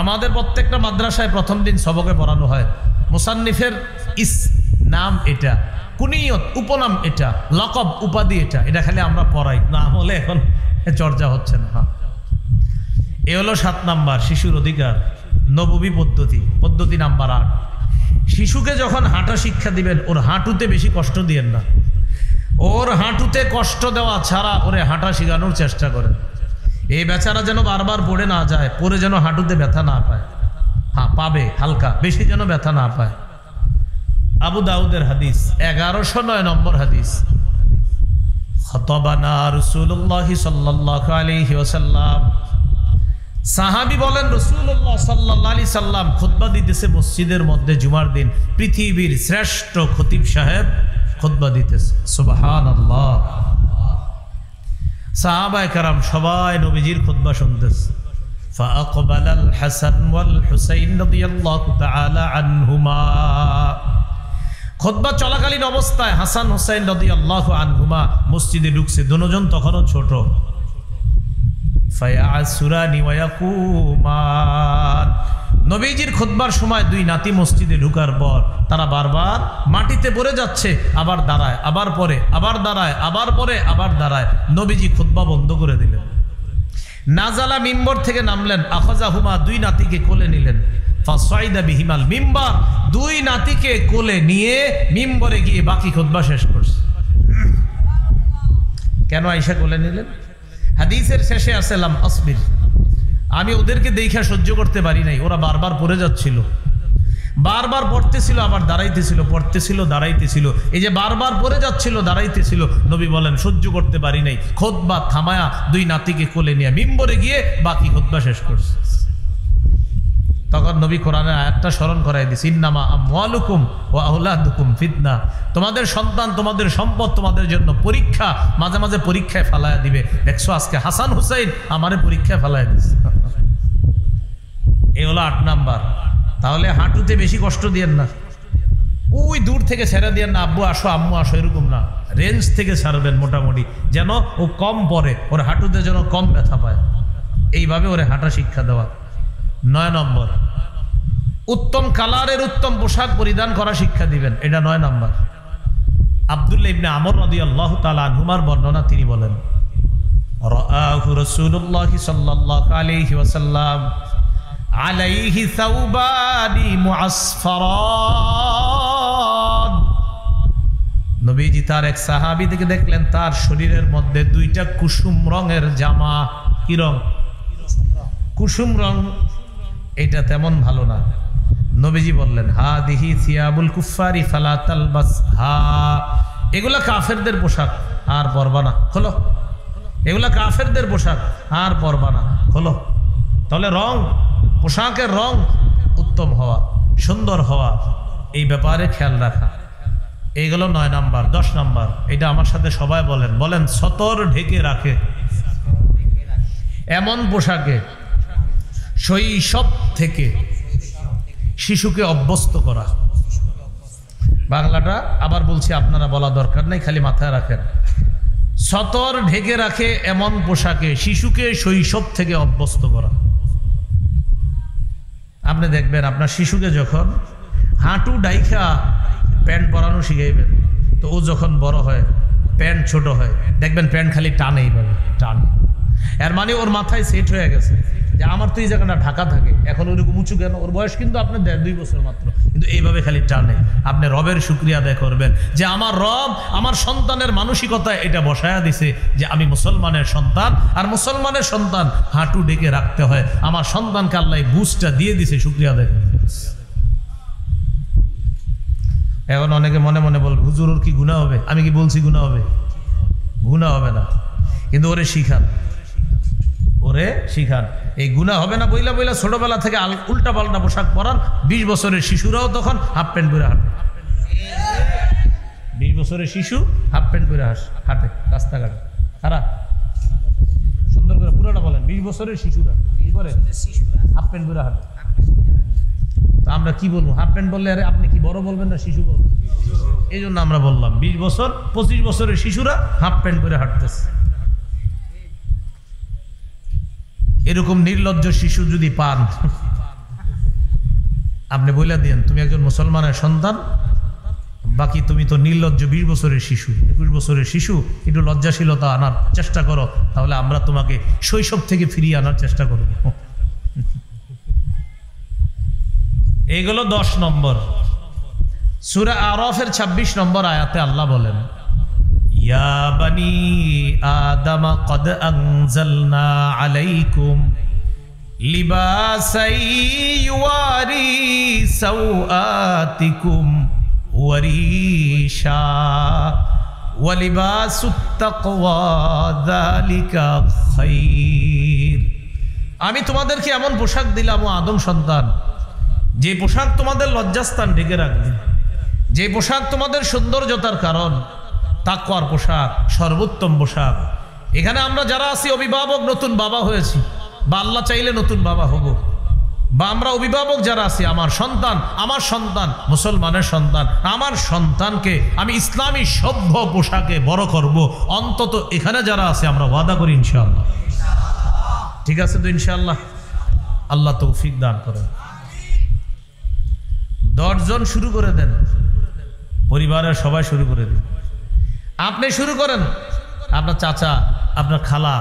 আমাদের প্রত্যেকটা মাদ্রাসায় প্রথম দিন সবকে পড়ানো হয় মুসান্নিফের নাম এটা, কুনিয়ত উপনাম, এটা লকব উপাধি, এটা খালি আমরা পড়াই, না হলে এখন চর্চা হচ্ছে না। এ হলো 7 নাম্বার শিশুর অধিকার, নববী পদ্ধতি নাম্বার 8। শিশুকে যখন হাঁটা শিক্ষা দিবেন, ওর হাঁটুতে বেশি কষ্ট দিয়েন না। ওর হাঁটুতে কষ্ট দেওয়া ছাড়া ওরে হাঁটা শেখানোর চেষ্টা করেন। এই বেচারা যেন বারবার পড়ে না যায়, পড়ে যেন হাঁটুতে ব্যথা না পায়। হ্যাঁ, পাবে হালকা, বেশি যেন ব্যথা না পায়। আবু দাউদের হাদিস 1109 নম্বর হাদিস, খতবানা রাসূলুল্লাহ সাল্লাল্লাহু আলাইহি ওয়াসাল্লাম। সাহাবী বলেন রাসূলুল্লাহ সাল্লাল্লাহু আলাইহি সাল্লাম খুতবা দিতেছে মসজিদের মধ্যে জুমার দিন। পৃথিবীর শ্রেষ্ঠ খতিব সাহেব খুতবা দিতেছে, সুবহানাল্লাহ। সাহাবায়ে কেরাম সবাই নবীজির খুতবা শুনতেছে। ফাআকবালাল হাসান ওয়াল হুসাইন রাদিয়াল্লাহু তাআলা আনহুমা। খুতবা চলাকালীন অবস্থায় হাসান হুসাইন রাদিয়াল্লাহু আনহুমা মসজিদে ঢুকছে। দুজন তখনও ছোট। ফায়াসুরানি ওয়া ইয়াকুমান। নবীজির খুতবার সময় 2 নাতি মসজিদে ঢুকার পর তারা বারবার মাটিতে পড়ে যাচ্ছে, আবার দাঁড়ায়, আবার পরে, আবার দাঁড়ায়, আবার পরে, আবার দাঁড়ায়। নবীজি খুতবা বন্ধ করে দিলেন। নাজালা মিম্বর থেকে নামলেন, আখাযাহুমা 2 নাতিকে কোলে নিলেন। ফাসাইদা বিহিমাল মিম্বার, 2 নাতিকে কোলে নিয়ে মিম্বরে গিয়ে বাকি খুতবা শেষ করছে। কেন আয়েশা কোলে নিলেন? হাদিসের শেষে আছে লাম আসবির, আমি ওদেরকে দেখা সহ্য করতে পারি নাই। ওরা বারবার পড়ে যাচ্ছিল, বারবার পড়তেছিল, আবার দাঁড়াইতেছিল, পড়তেছিল, দাঁড়াইতেছিল। এই যে বারবার পড়ে যাচ্ছিল, দাঁড়াইতেছিল, নবী বলেন সহ্য করতে পারি নাই। খুতবা থামায়া 2 নাতিকে কোলে নিয়ে মিম্বরে গিয়ে বাকি খুতবা শেষ করছে। তখন নবী কোরআনের আয়াতটা স্মরণ করাই দিছে, ইন্নামা আমওয়ালুকুম ওয়া আওলাদুকুম ফিতনা। তোমাদের সন্তান, তোমাদের সম্পদ তোমাদের জন্য পরীক্ষা, মাঝে মাঝে পরীক্ষায় ফালায়া দিবে। দেখছো আজকে হাসান হুসাইন আমারে পরীক্ষায় ফালায়া দিছে। এই হলো 8 নাম্বার। তাহলে হাঁটুতে বেশি কষ্ট দিয়েন না, ওই দূর থেকে ছেড়ে দিয়েন না, আব্বু আসো আম্মু আসো, এরকম না। রেঞ্জ থেকে ছাড়বেন মোটামুটি, যেন ও কম পড়ে, ওর হাঁটুতে যেন কম ব্যথা পায়। এইভাবে ওরে হাঁটা শিক্ষা দেওয়া। 9 নম্বর, উত্তম কালারের উত্তম পোশাক পরিধান করা শিক্ষা দিবেন। এটা 9 নম্বর। আব্দুল্লাহ ইবনে আমর রাদিয়াল্লাহু তাআলা আনহুমার বর্ণনা, তিনি বলেন রাআহু রাসূলুল্লাহ সাল্লাল্লাহু আলাইহি ওয়াসাল্লাম আলাইহি সাওবানি মুআসফারান। নবীজি তার এক সাহাবী থেকে দেখলেন তার শরীরের মধ্যে 2টা কুসুম রঙের জামা। কি রং? কুসুম রং। এটা তেমন ভালো না। নবীজি বললেন হাদিহি সিয়াবুল কুফারি ফালা তালবাসহা। এগুলা কাফেরদের পোশাক, আর পরবা না, খোলো। এগুলা কাফেরদের পোশাক, আর পরবা না, খোলো। তাহলে রং, পোশাকের রং উত্তম হওয়া, সুন্দর হওয়া, এই ব্যাপারে খেয়াল রাখা। এইগুলো 9 নাম্বার। 10 নাম্বার, এটা আমার সাথে সবাই বলেন, বলেন সতর ঢেকে রাখে। এমন পোশাকে শৈশব থেকে শিশুকে অভ্যস্ত করা। বাংলাটা আবার বলছি, আপনারা বলা দরকার নেই, খালি মাথায় রাখেন। সতর ঢেকে রাখে এমন পোশাকে শিশুকে শৈশব থেকে অভ্যস্ত করা। আপনি দেখবেন আপনার শিশুকে যখন হাঁটু ডাইখা প্যান্ট পরানো শিখাইবেন, তো ও যখন বড় হয়, প্যান্ট ছোট হয়, দেখবেন প্যান্ট খালি টানে, এইভাবে টানে। এর মানে ওর মাথায় সেট হয়ে গেছে যে আমার তো এই জায়গাটা ঢাকা থাকে, এখন ওইরকম উঁচু কেন? ওর বয়স কিন্তু আপনার 1.5-2 বছর মাত্র, কিন্তু এইভাবে খালি টানে। আপনি রবের শুকরিয়া আদায় করবেন যে আমার রব আমার সন্তানের মানসিকতায় এটা বসায়া দিছে যে আমি মুসলমানের সন্তান, আর মুসলমানের সন্তান হাঁটু ডেকে রাখতে হয়। আমার সন্তানকে আল্লাহ বুঝটা দিয়ে দিছে, শুকরিয়া আদায় করবেন। এখন অনেকে মনে মনে বলবে হুজুর ওর কি গুনাহ হবে? আমি কি বলছি গুনাহ হবে? গুনাহ হবে না, কিন্তু ওরে শিখান, ওরে শিখান। এই গুনাহ হবে না বইলা বইলা ছোটবেলা থেকে উল্টা পাল্টা পোশাক পরান। 20 বছরের শিশুরাও তখন হাফ প্যান্ট পরে হাঁটে। 20 বছরের শিশু হাফ প্যান্ট পরে হাঁটে রাস্তাঘাটে। খারাপ, সুন্দর করে পুরোটা বলেন। 20 বছরের শিশুরা কি করে? হাফ প্যান্ট পরে হাঁটে। তো আমরা কি বলবো? হাফ প্যান্ট বললে আরে আপনি কি বড় বলবেন না শিশু বলবেন? এই জন্য আমরা বললাম 20 বছর 25 বছরের শিশুরা হাফ প্যান্ট পরে হাঁটতেছে। এরকম নির্লজ্জ শিশু যদি পান, আপনি বলে দিন তুমি একজন মুসলমানের সন্তান, বাকি তুমি তো নির্লজ্জ 20 বছরের শিশু, 21 বছরের শিশু, একটু লজ্জাশীলতা আনার চেষ্টা করো, তাহলে আমরা তোমাকে শৈশব থেকে ফিরিয়ে আনার চেষ্টা করব। এইগুলো 10 নম্বর। সূরা আরাফের 26 নম্বর আয়াতে আল্লাহ বলেন, ইয়া বানি আদম কদ আনজালনা আলাইকুম লিবাসাই ইউয়ারি সাওআতিকুম ওয়ারিশা ওয়া লিবাসুত তাকওয়া যালিকা খায়র। আমি তোমাদেরকে এমন পোশাক দিলাম ও আদম সন্তান, যে পোশাক তোমাদের লজ্জাস্থান ঢেকে রাখবে, যে পোশাক তোমাদের সৌন্দর্যতার কারণ, তাকওয়ার পোশাক, সর্বোত্তম পোশাক। এখানে আমরা যারা আছি অভিভাবক, নতুন বাবা হয়েছি, বা আল্লাহ চাইলে নতুন বাবা হব, বা আমরা অভিভাবক যারা আছি, আমার সন্তান মুসলমানের সন্তান, আমার সন্তানকে আমি ইসলামী সভ্য পোশাকে বড় করব। অন্তত এখানে যারা আছে আমরা ওয়াদা করি ইনশাআল্লাহ। ঠিক আছে তো ইনশাআল্লাহ? আল্লাহ তৌফিক দান করেন। 10 জন শুরু করে দেন, পরিবারের সবাই শুরু করে দিন। আপনি শুরু করেন, আপনার চাচা, আপনার খালা,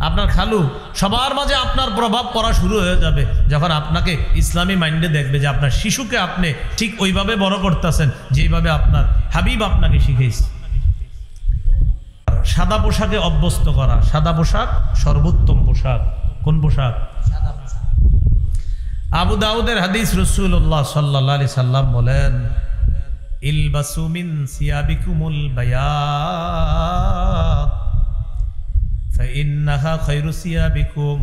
আপনার খালু, সবার মাঝে আপনার প্রভাব পড়া শুরু হয়ে যাবে যখন আপনাকে ইসলামী মাইন্ডে দেখবে যে আপনার শিশুকে আপনি ঠিক ওইভাবে বড় করতেছেন যেভাবে আপনার হাবিব আপনাকে শিখিয়েছে। সাদা পোশাকে অভ্যস্ত করা। সাদা পোশাক সর্বোত্তম পোশাক। কোন পোশাক? সাদা পোশাক। আবু দাউদের হাদিস, রাসূলুল্লাহ সাল্লাল্লাহু আলাইহি সাল্লাম বলেন, ইলবাসু মিন সিয়াবিকুমুল বায়াদ ফাইন্নাহা খায়রু সিয়াবিকুম।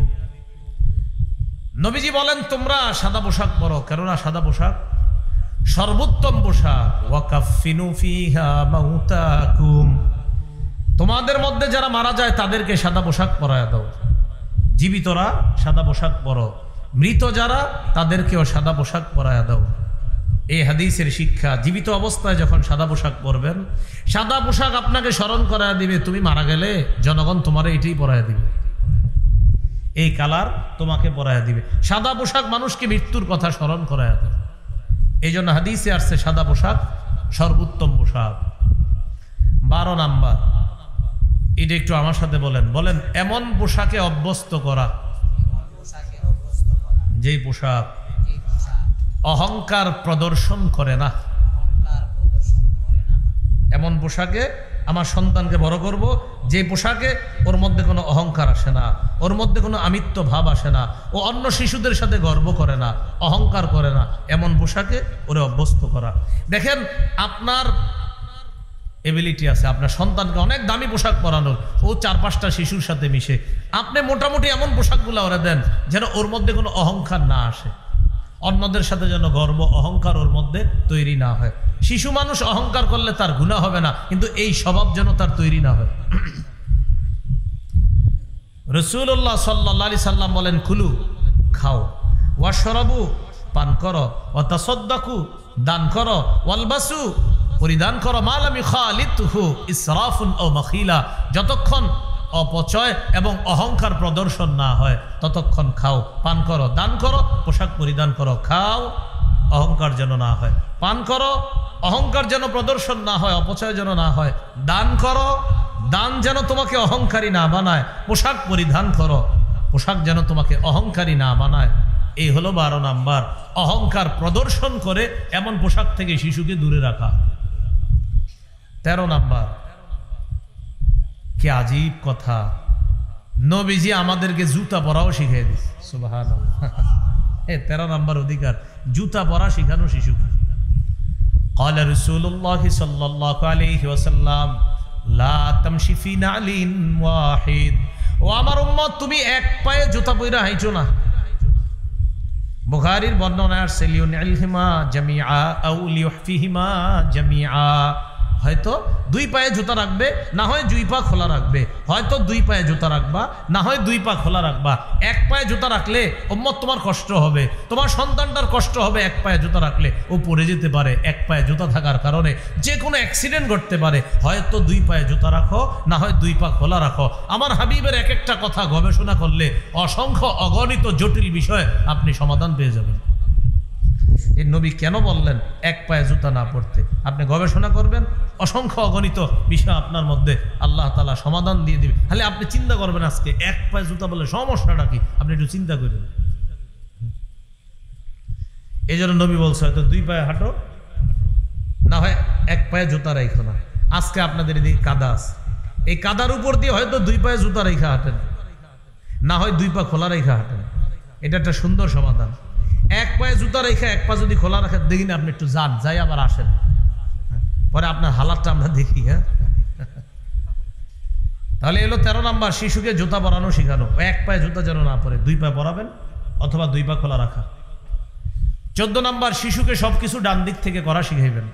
নবীজি বলেন, তোমরা সাদা পোশাক পরো, কেননা সাদা পোশাক সর্বোত্তম পোশাক। ওয়া কাফিনু ফিহা মাউতাকুম, তোমাদের মধ্যে যারা মারা যায় তাদেরকে সাদা পোশাক পরায় দাও। জীবিতরা সাদা পোশাক পরো, মৃত যারা তাদেরকেও সাদা পোশাক পরায় দাও। এই হাদিসের শিক্ষা, জীবিত অবস্থায় যখন সাদা পোশাক পরবেন, সাদা পোশাক আপনাকে স্মরণ করায় দিবে তুমি মারা গেলে জনগণ তোমার এটাই পরায় দিবে, এই কালার তোমাকে পরায় দিবে। সাদা পোশাক মানুষকে মৃত্যুর কথা স্মরণ করায় দেয়। এই জন্য হাদিসে আসছে সাদা পোশাক সর্বোত্তম পোশাক। 12 নাম্বার, এটা একটু আমার সাথে বলেন, এমন পোশাকে অভ্যস্ত করা যেই পোশাক অহংকার প্রদর্শন করে না। এমন পোশাকে আমার সন্তানকে বড় করব যে পোশাকে ওর মধ্যে কোনো অহংকার আসে না, ওর মধ্যে কোনো আমিত্ব ভাব আসে না, ও অন্য শিশুদের সাথে গর্ব করে না, অহংকার করে না, এমন পোশাকে ওরে অভ্যস্ত করা। দেখেন, আপনার এবিলিটি আছে আপনার সন্তানকে অনেক দামি পোশাক পরানোর, ও 4-5টা শিশুর সাথে মিশে, আপনি মোটামুটি এমন পোশাকগুলো ওরা দেন যেন ওর মধ্যে কোনো অহংকার না আসে, অন্যদের সাথে যেন গর্ব অহংকার ওর মধ্যে তৈরি না হয়। শিশু মানুষ অহংকার করলে তার গুনাহ হবে না, কিন্তু এই স্বভাব যেন তার তৈরি না হয়। রাসূলুল্লাহ সাল্লাল্লাহু আলাইহি সাল্লাম বলেন, কুলু, খাও, ওয়াশরাবু, পান করো, ওয়া তাসাদ্দাকু, দান করো, ওয়ালবাসু, পরিধান করো, মা লাম ইখালিতুহু ইসরাফুন আও মাখিলা, যতক্ষণ অপচয় এবং অহংকার প্রদর্শন না হয় ততক্ষণ খাও, পান করো, দান করো, পোশাক পরিধান করো। খাও, অহংকার যেন না হয়। পান করো, অহংকার যেন প্রদর্শন না হয়, অপচয় যেন না হয়। দান করো, দান যেন তোমাকে অহংকারী না বানায়। পোশাক পরিধান করো, পোশাক যেন তোমাকে অহংকারী না বানায়। এই হলো 12 নাম্বার, অহংকার প্রদর্শন করে এমন পোশাক থেকে শিশুকে দূরে রাখা। 13 নাম্বার, কি আজীব কথা, নবীজি আমাদেরকে জুতা পরাও শিখিয়ে দিয়েছে। সুবহানাল্লাহ। 13 নাম্বার অধিকার, জুতা পরা শিখানো শিশুকে। قال رسول الله صلى الله عليه وسلم لا تمشي في نعل واحد। ও আমার উম্মত, তুমি এক পায়ে জুতা পয়রা হাইছো না। বুখারীর বর্ণনায় আসছে, লিউনিলহিমা জামিআ আও লিউহফিহিমা জামিআ, হয়তো 2 পায়ে জুতা রাখবে, না হয় 2 পা খোলা রাখবে, হয়তো 2 পায়ে জুতা রাখবা, না হয় 2 পা খোলা রাখবা। এক পায়ে জুতা রাখলে উম্মত তোমার কষ্ট হবে, তোমার সন্তানটার কষ্ট হবে। এক পায়ে জুতা রাখলে ও পড়ে যেতে পারে, এক পায়ে জুতা থাকার কারণে যে কোনো অ্যাক্সিডেন্ট ঘটতে পারে। হয়তো 2 পায়ে জুতা রাখো, না হয় 2 পা খোলা রাখো। আমার হাবিবের এক একটা কথা গবেষণা করলে অসংখ্য অগণিত জটিল বিষয় আপনি সমাধান পেয়ে যাবেন। এই নবী কেন বললেন এক পায়ে জুতা না পড়তে? আপনি গবেষণা করবেন, অসংখ্য অগণিত বিষয় আপনার মধ্যে আল্লাহ তাআলা সমাধান দিয়ে দিবে। খালি আপনি চিন্তা করবেন আজকে এক পায়ে জুতা বলে সমস্যাটা কি, আপনি একটু চিন্তা করেন। এই জন্য নবী বলছে হয়তো দুই পায়ে হাঁটো, না হয় এক পায়ে জুতা রাখো না। আজকে আপনাদের এদিকে কাদা আছে, এই কাদার উপর দিয়ে হয়তো দুই পায়ে জুতা রেখা হাঁটেন, না হয় দুই পা খোলা রেখা হাঁটেন। এটা একটা সুন্দর সমাধান। এক পায়ে জুতা রেখা এক পা যদি খোলা রাখেন, দেখি না আপনি একটু যান, যাই আবার আসেন, পরে আপনার হালাতটা আমরা দেখি। হ্যাঁ, তাহলে এলো 13 নাম্বার, শিশুকে জুতা পরানো শেখানো। এক পায়ে জুতা যেন না পরে, দুই পায়ে পরাবেন অথবা দুই পা খোলা রাখা। 14 নাম্বার, শিশুকে সবকিছু ডান দিক থেকে করা শিখাইবেন।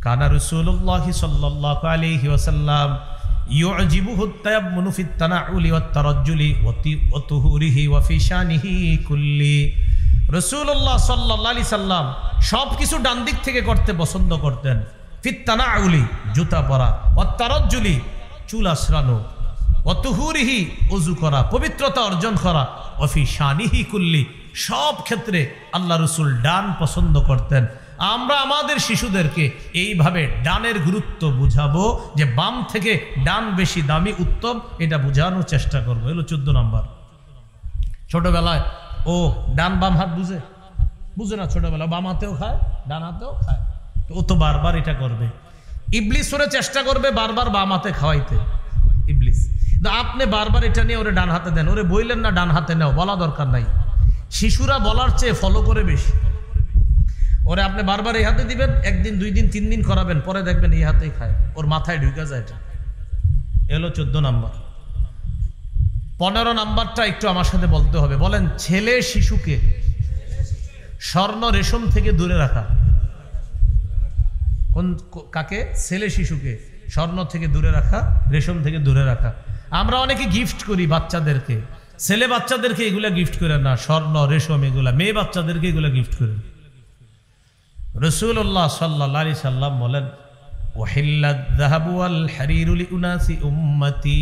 কানা রাসূলুল্লাহ সাল্লাল্লাহু আলাইহি ওয়াসাল্লাম ইউজিবুহু তায়াম্মুনু ফিত তানাউলি ওয়াত তারাজ্জুলি ওয়া তুহুরিহি ওয়া ফি শানিহি কুল্লি। রাসূলুল্লাহ সাল্লাল্লাহু আলাইহি সাল্লাম সবকিছু ডান দিক থেকে করতে পছন্দ করতেন। ফিত তানাউলি জুতা পরা, ওয়াত তারাজ্জুলি চুল আঁচড়ানো, ওয়া তুহুরিহি ওযু করা, পবিত্রতা অর্জন করা, ওয়া ফি শানিহি কুল্লি সব ক্ষেত্রে আল্লাহ রাসূল ডান পছন্দ করতেন। আমরা আমাদের শিশুদেরকে এইভাবে ডানের গুরুত্ব বুঝাবো, যে বাম থেকে ডান বেশি দামি, উত্তম, এটা বোঝানোর চেষ্টা করবো। এলো 14 নাম্বার। ছোটবেলায় ও ডান বাম হাত বুঝে না, ছোটবেলায় বাম হাতেও খায় ডান হাতেও খায়, তো ও তো বারবার এটা করবে। ইবলিস ওরে চেষ্টা করবে বারবার বাম হাতে খাওয়াইতে, ইবলিস। আপনি বারবার এটা নিয়ে ওরে ডান হাতে দেন, ওরে বইলেন না ডান হাতে নেও, বলা দরকার নাই। শিশুরা বলার চেয়ে ফলো করে বেশি। ওরে আপনি বারবার এই হাতে দিবেন, একদিন 2 দিন 3 দিন করাবেন, পরে দেখবেন এই হাতেই খায়, ওর মাথায় ঢুকে যায়। এটা এলো 14 নাম্বার। 15 নাম্বারটা একটু আমার সাথে বলতে হবে। বলেন, ছেলে শিশুকে স্বর্ণ রেশম থেকে দূরে রাখা। কাকে? ছেলে শিশুকে স্বর্ণ থেকে দূরে রাখা, রেশম থেকে দূরে রাখা। আমরা অনেকে গিফট করি বাচ্চাদেরকে, ছেলে বাচ্চাদেরকে এগুলা গিফট করে না, স্বর্ণ রেশম এগুলা। মেয়ে বাচ্চাদেরকে এগুলা গিফট করেন। রাসূলুল্লাহ সাল্লাল্লাহু আলাইহি সাল্লাম বলেন, ওয়াহিল্লাত যাহাবু ওয়াল হারিরু লিউনাসি উম্মতি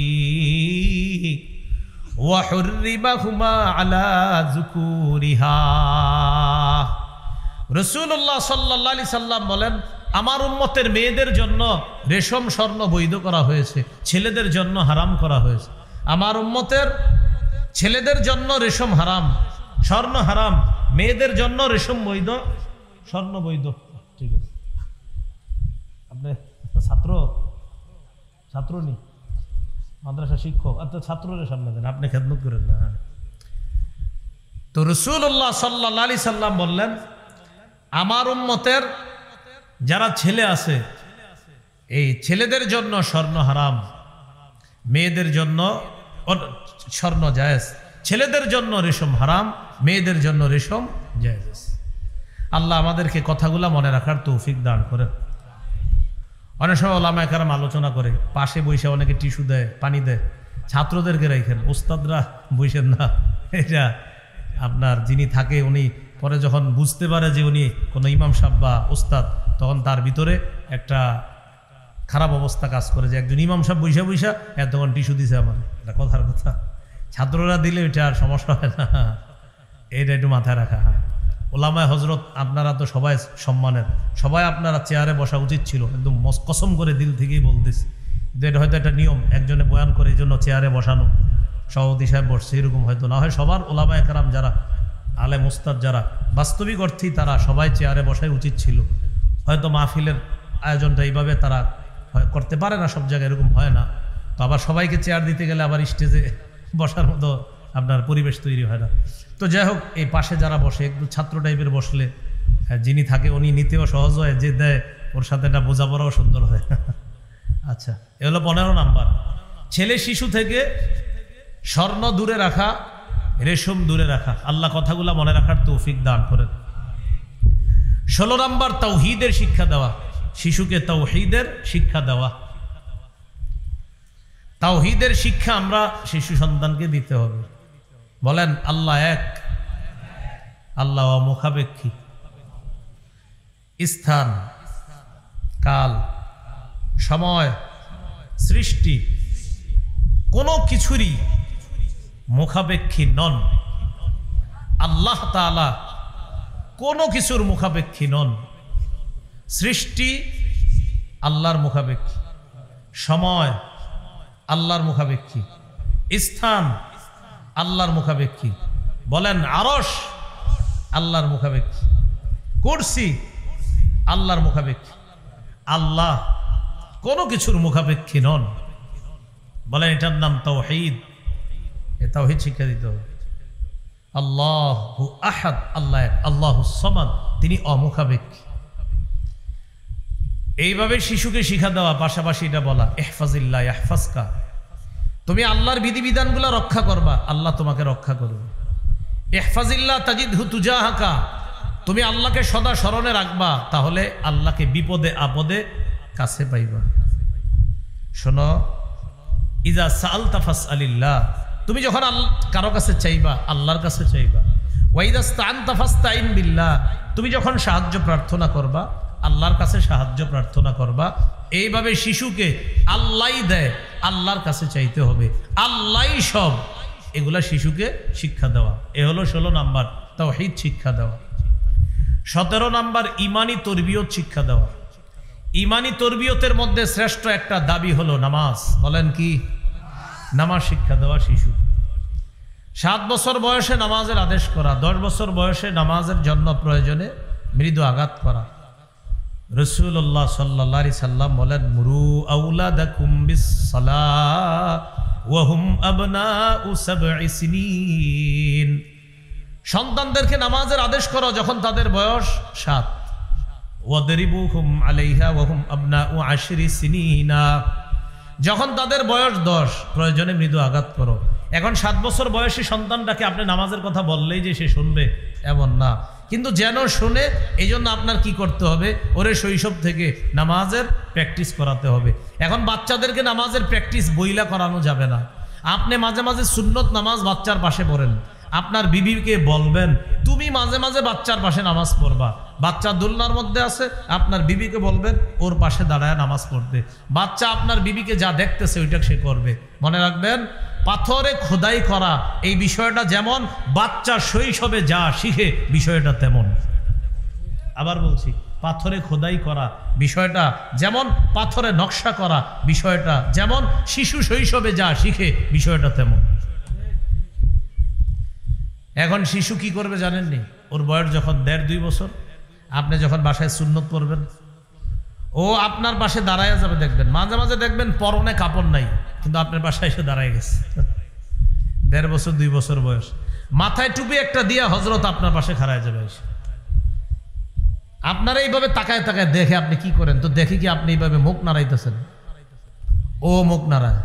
ওয়া হুররিমাহুমা আলা যুকুরিহা। রাসূলুল্লাহ সাল্লাল্লাহু আলাইহি সাল্লাম বলেন, আমার উম্মতের মেয়েদের জন্য রেশম স্বর্ণ বৈধ করা হয়েছে, ছেলেদের জন্য হারাম করা হয়েছে। আমার উম্মতের ছেলেদের জন্য রেশম হারাম, স্বর্ণ হারাম, মেয়েদের জন্য রেশম বৈধ, স্বর্ণ বৈধ। ঠিক আছে, আপনি ছাত্র নি, মাদ্রাসা শিক্ষক, আর তো ছাত্রের সামনে দেন, আপনি খেদমত করেন না। তো রাসূলুল্লাহ সাল্লাল্লাহু আলাইহি সাল্লাম বললেন, আমার উম্মতের যারা ছেলে আছে, এই ছেলেদের জন্য স্বর্ণ হারাম, মেয়েদের জন্য স্বর্ণ জায়েজ, ছেলেদের জন্য রেশম হারাম, মেয়েদের জন্য রেশম জায়েজ। আল্লাহ আমাদেরকে কথাগুলা মনে রাখার তৌফিক দান করেন। অনেক সময় ওলামায়ে কেরাম আলোচনা করে, পাশে বসে অনেকে টিস্যু দেয়, পানি দেয়, ছাত্রদেরকে রাখেন, ওস্তাদরা বসেন না। এটা আপনার যিনি থাকে উনি পরে যখন বুঝতে পারে যে উনি কোনো ইমাম সাহেব বা ওস্তাদ, তখন তার ভিতরে একটা খারাপ অবস্থা কাজ করে, যে একজন ইমাম সাহেব বৈশা এতক্ষণ টিস্যু দিছে আমার। এটা কথার কথা, ছাত্ররা দিলে এটা আর সমস্যা হয় না, এটা একটু মাথায় রাখা। ওলামায়ে হজরত আপনারা তো সবাই সম্মানের, সবাই আপনারা চেয়ারে বসা উচিত ছিল, একদম কসম করে দিল থেকেই বলতেছি। কিন্তু এটা হয়তো একটা নিয়ম, একজনে বয়ান করে এই জন্য চেয়ারে বসানো, সভাপতি সাহেব বসছে এরকম হয়তো না হয়। সবার ওলামায়ে কেরাম যারা আলেম উস্তাদ যারা বাস্তবিক অর্থেই তারা সবাই চেয়ারে বসাই উচিত ছিল। হয়তো মাহফিলের আয়োজনটা এইভাবে তারা করতে পারে না, সব জায়গায় এরকম হয় না। তো আবার সবাইকে চেয়ার দিতে গেলে আবার স্টেজে বসার মতো আপনার পরিবেশ তৈরি হয় না। তো যাই হোক, এই পাশে যারা বসে একটু ছাত্র টাইপের বসলে যিনি থাকে উনি নিতেও সহজ হয়, যে দেয় ওর সাথে একটা বোঝাপড়াও সুন্দর হয়। আচ্ছা, এ হলো 15 নাম্বার। ছেলে শিশু থেকে স্বর্ণ দূরে রাখা, রেশম দূরে রাখা। আল্লাহ কথাগুলা মনে রাখার তৌফিক দান করেন। 16 নাম্বার, তাওহীদের শিক্ষা দেওয়া, শিশুকে তাওহীদের শিক্ষা দেওয়া। তাওহীদের শিক্ষা আমরা শিশু সন্তানকে দিতে হবে। বলেন, আল্লাহ এক, আল্লাহ অমুখাপেক্ষী, স্থান, কাল, সময়, সৃষ্টি কোনো কিছুরই মুখাপেক্ষী নন। আল্লাহ তাআলা কোনো কিছুর মুখাপেক্ষী নন। সৃষ্টি আল্লাহর মুখাপেক্ষী, সময় আল্লাহর মুখাপেক্ষী, স্থান আল্লাহর মুখাপেক্ষী। বলেন আরশ আল্লাহর মুখাপেক্ষী, কুরসি আল্লাহর মুখাপেক্ষী। আল্লাহ কোনো কিছুর মুখাপেক্ষী নন। বলেন এটার নাম তাওহীদ। এ তাওহীদ শিক্ষা দিতে হবে। আল্লাহু আহাদ, আল্লাহ এক, আল্লাহু সামাদ, তিনি অমুখাপেক্ষী। এইভাবে শিশুকে শিক্ষা দেওয়া, পাশাপাশি এটা বলা ইহফাজিল্লাহ ইয়াহফাজকা, তুমি আল্লাহর বিধিবিধানগুলো রক্ষা করবা, আল্লাহ তোমাকে রক্ষা করবে। ইহফাজিল্লাহ তাজিদহু তুজাহাকা, তুমি আল্লাহকে সদা স্মরণে রাখবা, তাহলে আল্লাহকে বিপদে আপদে কাছে পাইবা। শোনো, ইজা সাআলতা ফাসআলিল্লাহ, তুমি যখন কারো কাছে চাইবা আল্লাহর কাছে চাইবা। ওয়াইদা ইসতাআনতা ফাসতাইন বিল্লাহ, তুমি যখন সাহায্য প্রার্থনা করবা আল্লাহর কাছে সাহায্য প্রার্থনা করবা। এইভাবে শিশুকে আল্লাহই দেয়, আল্লাহর কাছে চাইতে হবে, আল্লাহই সব। এগুলা শিশুকে শিক্ষা দেওয়া। এ হলো 16 নাম্বার তাওহীদ শিক্ষা দেওয়া। 17 নাম্বার ঈমানি তরবিয়ত শিক্ষা দেওয়া। ঈমানি তরবিয়তের মধ্যে শ্রেষ্ঠ একটা দাবি হলো নামাজ। বলেন কি? নামাজ শিক্ষা দেওয়া শিশু। 7 বছর বয়সে নামাজের আদেশ করা, 10 বছর বয়সে নামাজের জন্য প্রয়োজনে মৃদু আঘাত করা। রাসূলুল্লাহ সাল্লাল্লাহু আলাইহি সাল্লাম বলেন, মুরু আওলাদাকুম বিস-সালাহ ওয়া হুম আবনাউ 7 সিনিন, সন্তানদেরকে নামাজের আদেশ করো যখন তাদের বয়স 7। ওয়াদরিবুহুম আলাইহা ওয়া হুম আবনাউ 10 সিনিনা, যখন তাদের বয়স 10 প্রয়োজনে মৃদু আঘাত করো। এখন 7 বছর বয়সী সন্তানটাকে আপনি নামাজের কথা বললেই যে সে শুনবে এমন না, কিন্তু যেন শুনে এই জন্য আপনার কি করতে হবে, ওরে শৈশব থেকে নামাজের প্র্যাকটিস করাতে হবে। এখন বাচ্চাদেরকে নামাজের প্র্যাকটিস বইলা করানো যাবে না। আপনি মাঝে মাঝে সুন্নত নামাজ বাচ্চার পাশে পড়েন, আপনার বিবিকে বলবেন তুমি মাঝে মাঝে বাচ্চার পাশে নামাজ পড়বা। বাচ্চা দোলনার মধ্যে আছে, আপনার বিবিকে বলবেন ওর পাশে দাঁড়ায় নামাজ পড়তে। বাচ্চা আপনার বিবিকে যা দেখতেছে ওইটা সে করবে। মনে রাখবেন, পাথরে খোদাই করা এই বিষয়টা যেমন বাচ্চা শৈশবে যা শিখে বিষয়টা তেমন। আবার বলছি, পাথরে খোদাই করা বিষয়টা যেমন, পাথরে নকশা করা বিষয়টা যেমন, শিশু শৈশবে যা শিখে বিষয়টা তেমন। এখন শিশু কি করবে জানেননি? ওর বয়স যখন 1.5-2 বছর, আপনি যখন বাসায় সুন্নত পড়বেন, ও আপনার পাশে দাঁড়ায় যাবে। দেখবেন মাঝে মাঝে দেখবেন পরনে কাপড় নাই, কিন্তু আপনার বাসায় এসে দাঁড়ায় গেছে। 1.5 বছর 2 বছর বয়স, মাথায় টুপি একটা দিয়া হযরত আপনার পাশে খাড়ায় যাবে। আপনারা এইভাবে তাকায় তাকায় দেখে আপনি কি করেন? তো দেখি কি আপনি এইভাবে মুখ নাড়াইতেছেন, ও মুখ নাড়ায়।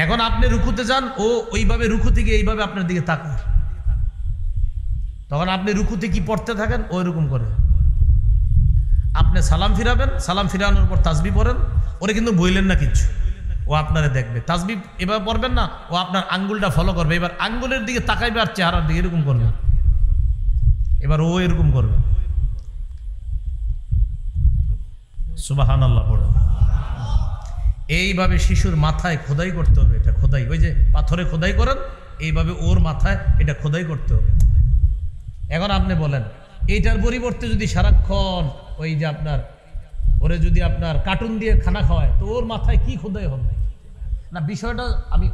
এখন আপনি রুকুতে যান, ও ওইভাবে রুকুতে গিয়ে এইভাবে আপনার দিকে তাকায়। তখন আপনি রুকুতে কি পড়তে থাকেন, ওই রকম করে আপনি সালাম ফিরাবেন, সালাম ফিরানোর পর তাসবিহ পড়েন। ওরে কিন্তু বইলেন না কিচ্ছু, ও আপনারা দেখবে। তাসবিহ এভাবে পড়বেন না, ও আপনার আঙ্গুলটা ফলো করবে। এবার আঙ্গুলের দিকে তাকাইবে আর চেহারার দিকে এরকম করবে। এবার ও এরকম করবে। সুবহানাল্লাহ পড়েন। এইভাবে শিশুর মাথায় খোদাই করতে হবে। এটা খোদাই, ওই যে পাথরে খোদাই করেন, এইভাবে ওর মাথায় এটা খোদাই করতে হবে। এখন আপনি বলেন, এইটার পরিবর্তে যদি সারাক্ষণ ওই যে আপনার ওরে যদি আপনার কার্টুন দিয়ে খানা খাওয়ায়, তো ওর মাথায় কি খোদাই হবে না? বিষয়টা আমি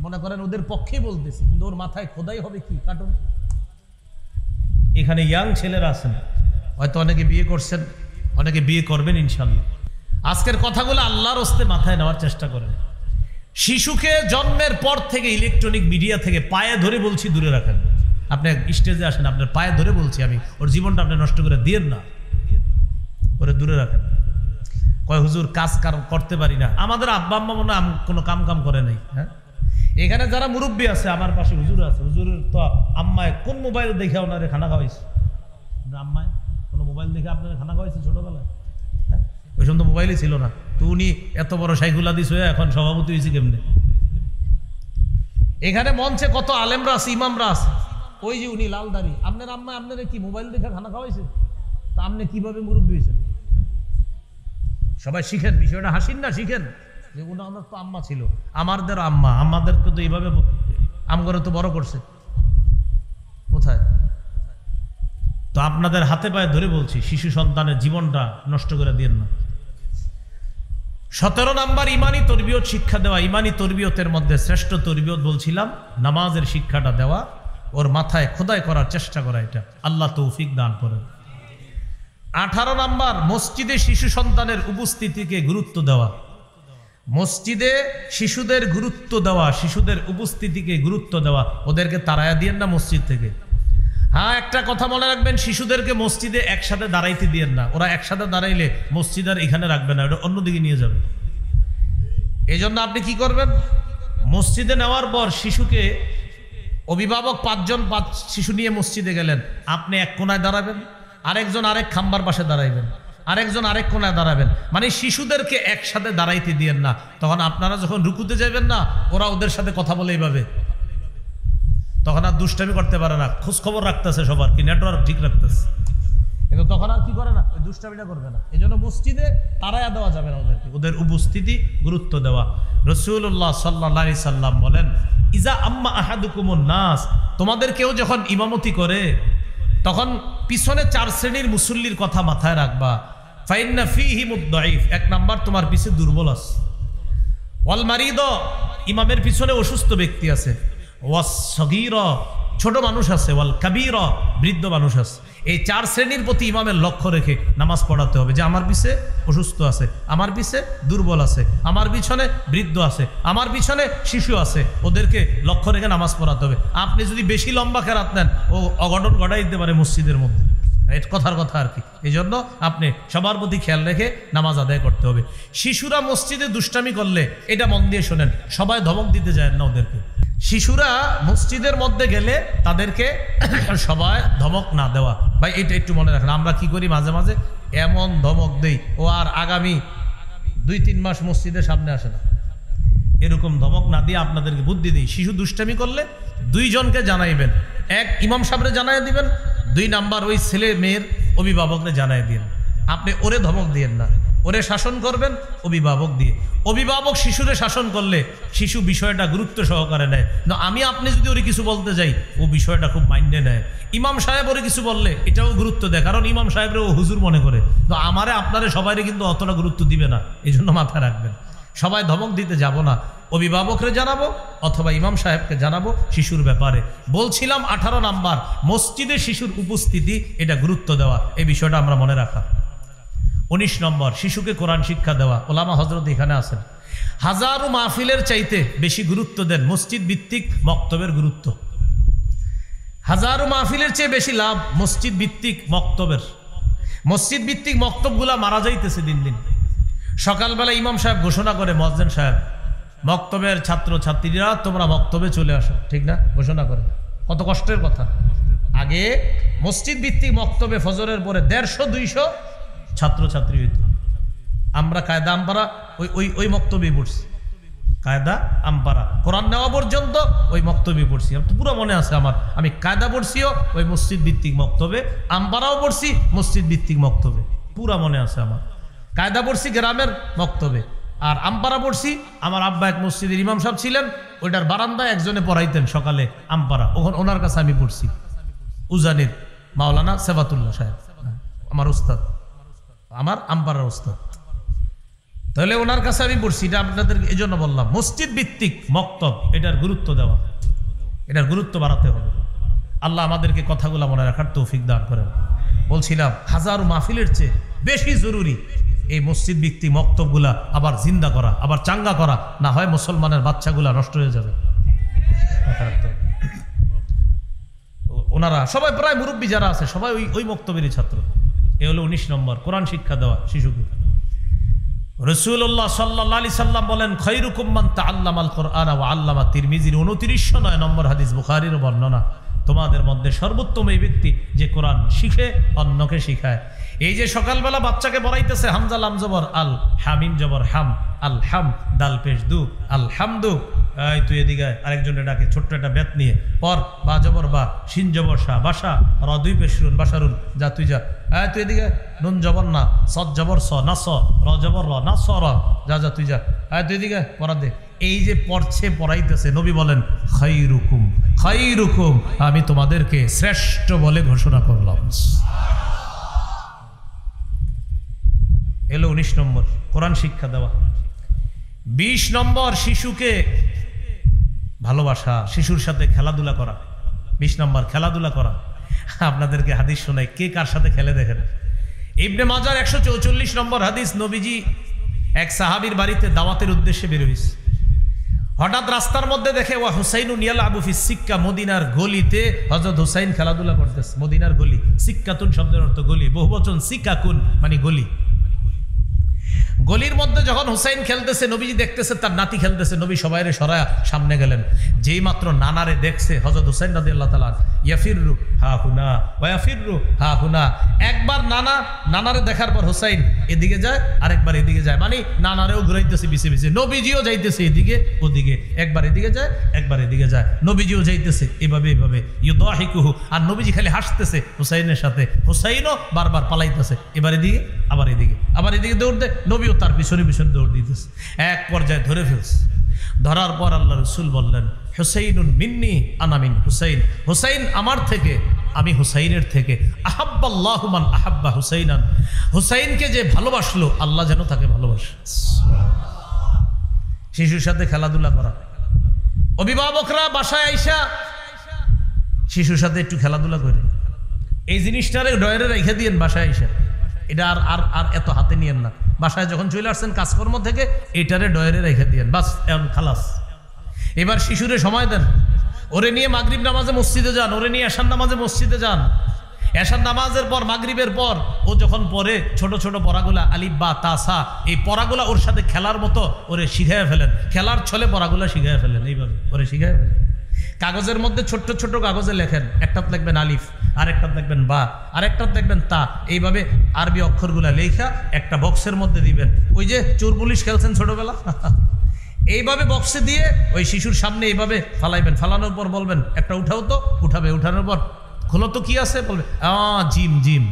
মনে করেন ওদের পক্ষেই বলতেছি, কিন্তু ওর মাথায় খোদাই হবে কি? কার্টুন। এখানে ইয়াং ছেলেরা আছেন, হয়তো অনেকে বিয়ে করছেন, অনেকে বিয়ে করবেন ইনশাল্লাহ। আজকের কথাগুলো আল্লাহর হস্তে মাথায় নেওয়ার চেষ্টা করেন। শিশুকে জন্মের পর থেকে ইলেকট্রনিক মিডিয়া থেকে পায়ে ধরে বলছি দূরে রাখেন। আপনি স্টেজে আসেন, আপনার পায়ে ধরে বলছি আমি, ওর জীবনটা আপনি নষ্ট করে দিয়েন না, ওরে দূরে রাখেন। কয় হুজুর কাজ করতে পারি না। আমাদের আব্বা আম্মা মনে কোনো কাম করে নাই। হ্যাঁ, এখানে যারা মুরব্বী আছে, আমার পাশে হুজুর আছে, হুজুরের তো আম্মায় কোন মোবাইল দেখে ওনারে খানা খাওয়াইছে? আম্মায় কোনো মোবাইল দেখে আপনারা খানা খাওয়াইছে ছোটবেলায়? হ্যাঁ, ওই সময় তো মোবাইলই ছিল না। তো উনি এত বড় শাইখুল হাদিস হয়ে এখন সভাপতি হয়েছে কেমনে? এখানে মঞ্চে কত আলেমরা আছে, ইমামরা আছে। ওই যে উনি লাল দাড়ি, আপনার আম্মা আপনারা কি মোবাইল দেখে খানা খাওয়াইছে? তা আপনি কিভাবে মুরব্বী হয়েছেন? সবাই শিখেন বিষয়টা, হাসিন না, শিখেন যে ওনার তো আম্মা ছিল, আমাদের আম্মা, আমাদেরকে তো এইভাবে আমগরে তো বড় করছে। কোথায় তো আপনাদের হাতে পায়ে ধরে বলছি, শিশু সন্তানের জীবনটা নষ্ট করে দিয়েন না। 17 নাম্বার ইমানি তরবিয়ত শিক্ষা দেওয়া। ইমানি তরবিয়তের মধ্যে শ্রেষ্ঠ তরবিয়ত বলছিলাম নামাজের শিক্ষাটা দেওয়া, ওর মাথায় খোদাই করার চেষ্টা করা, এটা আল্লাহ তৌফিক দান করেন। 18 নাম্বার মসজিদে শিশু সন্তানের উপস্থিতিকে গুরুত্ব দেওয়া। মসজিদে শিশুদের গুরুত্ব দেওয়া, শিশুদের উপস্থিতিকে গুরুত্ব দেওয়া, ওদেরকে তাড়ায়া দিয়েন না মসজিদ থেকে। হ্যাঁ, একটা কথা মনে রাখবেন, শিশুদেরকে মসজিদে একসাথে দাঁড়াইতে দিয়েন না। ওরা একসাথে দাঁড়াইলে মসজিদ আর এখানে রাখবে না, ওটা অন্যদিকে নিয়ে যাবে। এই জন্য আপনি কি করবেন, মসজিদে নেওয়ার পর শিশুকে, অভিভাবক 5 জন শিশু নিয়ে মসজিদে গেলেন, আপনি এক কোনায় দাঁড়াবেন, আরেকজন আরেক খাম্বার পাশে দাঁড়াইবেন, আরেকজন আরেক কোনায় দাঁড়াবেন। মানে শিশুদেরকে একসাথে দাঁড়াইতে দিয়েন না। তখন আপনারা যখন রুকুতে যাবেন না, ওরা ওদের সাথে কথা বলে এইভাবে, তখন আর দুষ্টামি করতে পারে না, খোঁজ খবর রাখতেছে সবার, কি নেটওয়ার্ক ঠিক রাখতেছে, কিন্তু তখন আর কি করে না, ওই দুষ্টামিটা করবে না। এই জন্য মসজিদে তাড়ায়া দেওয়া যাবে না ওদেরকে, ওদের উপস্থিতি গুরুত্ব দেওয়া। রাসূলুল্লাহ সাল্লাল্লাহু আলাইহি সাল্লাম বলেন, ইজা আম্মা আহাদুকুমুন নাস, তোমাদের কেউ যখন ইমামতি করে তখন পিছনে 4 শ্রেণীর মুসল্লির কথা মাথায় রাখবা। ফাইন্না ফীহিমুদ দাঈফ, 1 নাম্বার তোমার পিছে দুর্বল আছে। ওয়াল মারিদ, ইমামের পিছনে অসুস্থ ব্যক্তি আছে। ওয়াস সগীর, ছোট মানুষ আছে। ওয়াল কাবীর, বৃদ্ধ মানুষ আছে। এই 4 শ্রেণীর প্রতি ইমামের লক্ষ্য রেখে নামাজ পড়াতে হবে, যে আমার পিছে অসুস্থ আছে, আমার পিছে দুর্বল আছে, আমার পিছনে বৃদ্ধ আছে, আমার পিছনে শিশু আছে, ওদেরকে লক্ষ্য রেখে নামাজ পড়াতে হবে। আপনি যদি বেশি লম্বা কেরাত নেন, ও অঘটন ঘটাই দিতে পারে মসজিদের মধ্যে, এটা কথার কথা আর কি। এই জন্য আপনি সবার প্রতি খেয়াল রেখে নামাজ আদায় করতে হবে। শিশুরা মসজিদে দুষ্টামি করলে, এটা মন দিয়ে শোনেন, সবাই ধমক দিতে যায় না ওদেরকে। শিশুরা মসজিদের মধ্যে গেলে তাদেরকে সবাই ধমক না দেওয়া। ভাই এটা একটু মনে রাখেন, আমরা কি করি মাঝে মাঝে, এমন ধমক দেই ও আর আগামী 2-3 মাস মসজিদের সামনে আসে না। এরকম ধমক না দিয়ে আপনাদেরকে বুদ্ধি দিই, শিশু দুষ্টামি করলে 2 জনকে জানাইবেন। 1 ইমাম সাহেবরে জানাই দিবেন, 2 নাম্বার ওই ছেলে মেয়ের অভিভাবকরে জানাই দিন। আপনি ওরে ধমক দিয়েন না, ওরে শাসন করবেন অভিভাবক দিয়ে। অভিভাবক শিশুরে শাসন করলে শিশু বিষয়টা গুরুত্ব সহকারে নেয়। না আমি আপনি যদি ওরে কিছু বলতে যাই, ও বিষয়টা খুব মাইন্ডে নেয়। ইমাম সাহেব ওরে কিছু বললে এটাও গুরুত্ব দেয়, কারণ ইমাম সাহেবরে ও হুজুর মনে করে। তো আমারে আপনারে সবাইরে কিন্তু অতটা গুরুত্ব দিবে না, এই জন্য মাথায় রাখবেন। সবাই ধমক দিতে যাব না, অভিভাবকরে জানাবো অথবা ইমাম সাহেবকে জানাবো শিশুর ব্যাপারে। বলছিলাম 18 নাম্বার মসজিদে শিশুর উপস্থিতি, এটা গুরুত্ব দেওয়া, এই বিষয়টা আমরা মনে রাখা। 19 নম্বর শিশুকে কোরআন শিক্ষা দেওয়া। ওলামা হযরত এখানে আছেন, হাজারো মাহফিলের চাইতে বেশি গুরুত্ব দেন মসজিদ ভিত্তিক মক্তবের গুরুত্ব। হাজারো মাহফিলের চেয়ে বেশি লাভ মসজিদ ভিত্তিক মক্তবের। মসজিদ ভিত্তিক মক্তবগুলা মারা যাইতেছে দিন দিন। সকালবেলা ইমাম সাহেব ঘোষণা করে, মুয়াজ্জিন সাহেব, মক্তবের ছাত্র ছাত্রীরা তোমরা মক্তবে চলে আসো, ঠিক না? ঘোষণা করে, কত কষ্টের কথা। আগে মসজিদ ভিত্তিক মক্তবে ফজরের পরে 150-200 ছাত্রছাত্রী হইত। আমরা কায়দা আমপারা ওই মক্তবে পড়ছি, কায়দা আমপারা কোরআন নেওয়া পর্যন্ত ওই মক্তবে পড়ছি। তো পুরো মনে আছে আমার, আমি কায়দা পড়ছিও ওই মসজিদ ভিত্তিক মক্তবে, আমপারাও পড়ছি মসজিদ ভিত্তিক মক্তবে, পুরা মনে আছে আমার। কায়দা পড়ছি গ্রামের মক্তবে, আর আমপারা পড়ছি আমার আব্বা এক মসজিদের ইমাম সাহেব ছিলেন, ওইটার বারান্দায় একজনে পড়াইতেন সকালে আমপারা, ওনার কাছে আমি পড়ছি। উজানির মাওলানা সেবাতুল্লাহ সাহেব আমার উস্তাদ, আমার আমপাড়ার উস্তাদ। তাহলে ওনার কাছে আমি পড়ছি, এটা আপনাদের এই জন্য বললাম মসজিদ ভিত্তিক মক্তব, এটার গুরুত্ব দেওয়া, এটার গুরুত্ব বাড়াতে হবে। আল্লাহ আমাদেরকে কথাগুলো মনে রাখার তৌফিক দান করেন। বলছিলাম হাজারো মাহফিলের চেয়ে বেশি জরুরি এই মসজিদ ভিত্তিক মক্তবগুলা আবার জিন্দা করা, আবার চাঙ্গা করা, না হয় মুসলমানের বাচ্চাগুলা নষ্ট হয়ে যাবে। ওনারা সবাই প্রায় মুরব্বী যারা আছে সবাই ওই মক্তবেরই ছাত্র। এ হলো 19 নম্বর কোরআন শিক্ষা দেওয়া শিশুকে। রাসূলুল্লাহ সাল্লাল্লাহু আলাইহি সাল্লাম বলেন, খায়রুকুম মান তাআল্লামাল কুরআন ওয়া আল্লামা। তিরমিজির 2909 নম্বর হাদিস, বুখারীর বর্ণনা। তোমাদের মধ্যে সর্বোত্তম এই ব্যক্তি যে কোরআন শিখে অন্যকে শিখায়। এই যে সকালবেলা বাচ্চাকে পড়াইতেছে, হামজা লাম জবর আল, হামিম জবর হাম, আল হাম দাল পেশ দু, আলহামদু। এই তুই এদিকে, আরেকজনে ডাকে ছোট্ট একটা বেত নিয়ে, পর বা জবর বা, শিন জবর শাহ বাসা, র 2 পেশরুন বাসারুন, যা তুই যা। হ্যাঁ তুই এদিকে, নুন জবর না, সদ জবর স না স, র জবর র না স র, যা যা তুই যা। হ্যাঁ তুই এদিকে পড়া দে। এই যে পড়ছে পড়াইতেছে, নবী বলেন খায়রুকুম খায়রুকুম, আমি তোমাদেরকে শ্রেষ্ঠ বলে ঘোষণা করলাম। এলো 19 নম্বর কোরআন শিক্ষা দেওয়া। 20 নম্বর শিশুকে ভালোবাসা, শিশুর সাথে খেলাধুলা করা। 20 নম্বর খেলাধুলা করা। আপনাদেরকে হাদিস শোনাই, কে কার সাথে খেলে দেখেন। ইবনে মাজার 144 নম্বর হাদিস, নবীজি এক সাহাবীর বাড়িতে দাওয়াতের উদ্দেশ্যে বের হইছে। হঠাৎ রাস্তার মধ্যে দেখে ওয়া হুসাইনুন ইয়ালআবু ফিস সিক্কা, মদিনার গলিতে হযরত হুসাইন খেলাধুলা করতেছে। মদিনার গলি, সিক্কাতুন শব্দের অর্থ গলি, বহুবচন সিকাকুন মানে গলি। গলির মধ্যে যখন হুসাইন খেলতেছে, নবীজি দেখতেছে তার নাতি খেলতেছে, নবী সবাইরে সরায়া সামনে গেলেন। যেই মাত্র নানারে দেখছে হযরত হুসাইন রাদিয়াল্লাহু তাআলা, ইয়াফিরু হা হুনা ওয়া ইয়াফিরু হা হুনা, একবার নানারে দেখার পর হুসাইন এদিকে যায়, আরেকবার এদিকে যায়, মানে নানারেও ঘুরাইতেছে পিছে পিছে, নবীজিও যাইতেছে এদিকে ওদিকে, একবার এদিকে যায় একবার এদিকে যায়, নবীজিও যাইতেছে এভাবে এভাবে, ইউদাহিকুহু, আর নবীজি খালি হাসতেছে হুসাইনের সাথে, হুসাইনও বারবার পালাইতেছে, এবার এদিকে আবার এদিকে আবার এদিকে দৌড় দেয়, নবীও তার পিছনে পিছনে দৌড় দিতেছে। এক পর্যায়ে ধরে ফেলছে। ধরার পর আল্লাহ রাসূল বললেন হুসাইনুন মিন্নি আনা মিন হুসাইন, হুসাইন আমার থেকে, আমি হুসাইনের থেকে। আহাব্বাল্লাহু মান আহাব্বা হুসাইনান, হুসাইনকে যে ভালোবাসলো আল্লাহ যেন তাকে ভালোবাসে। শিশুর সাথে খেলাধুলা করা। অভিভাবকরা বাসায় আইসা শিশুর সাথে একটু খেলাধুলা করে, এই জিনিসটারে ডয়ারে রেখে দিয়েন বাসায় আইসা, এটা আর এত হাতে নিয়েন না। বাসায় যখন চলে আসছেন কাজকর্ম থেকে, এটারে ডয়ারে রেখে দিয়েন, বাস এখন খালাস। এবার শিশুরে সময় দেন, ওরে নিয়ে মাগরিব নামাজে মসজিদে যান, ওরে নিয়ে এশার নামাজে মসজিদে যান। এশার নামাজের পর মাগরিবের পর ও যখন পড়ে ছোট ছোট পড়াগুলা আলিফ বা তাসা, এই পড়াগুলা ওর সাথে খেলার মতো ওরে শিখাইয়া ফেলেন, খেলার ছলে পড়াগুলা শিখাইয়া ফেলেন, এইভাবে ওরে শিখাইয়া ফেলেন। কাগজের মধ্যে ছোট্ট ছোট্ট কাগজে লেখেন, একটাত লিখবেন আলিফ, আরেকটাত লিখবেন বা, আরেকটাত লিখবেন তা, এইভাবে আরবি অক্ষরগুলা লেখা একটা বক্সের মধ্যে দিবেন। ওই যে চোর পুলিশ খেলছেন ছোটবেলা, এইভাবে বক্সে দিয়ে ওই শিশুর সামনে এইভাবে ফালাইবেন, ফালানোর পর বলবেন একটা উঠাও তো, উঠাবে, উঠানোর পর খোলো তো কি আছে, বলবে জিম জিম,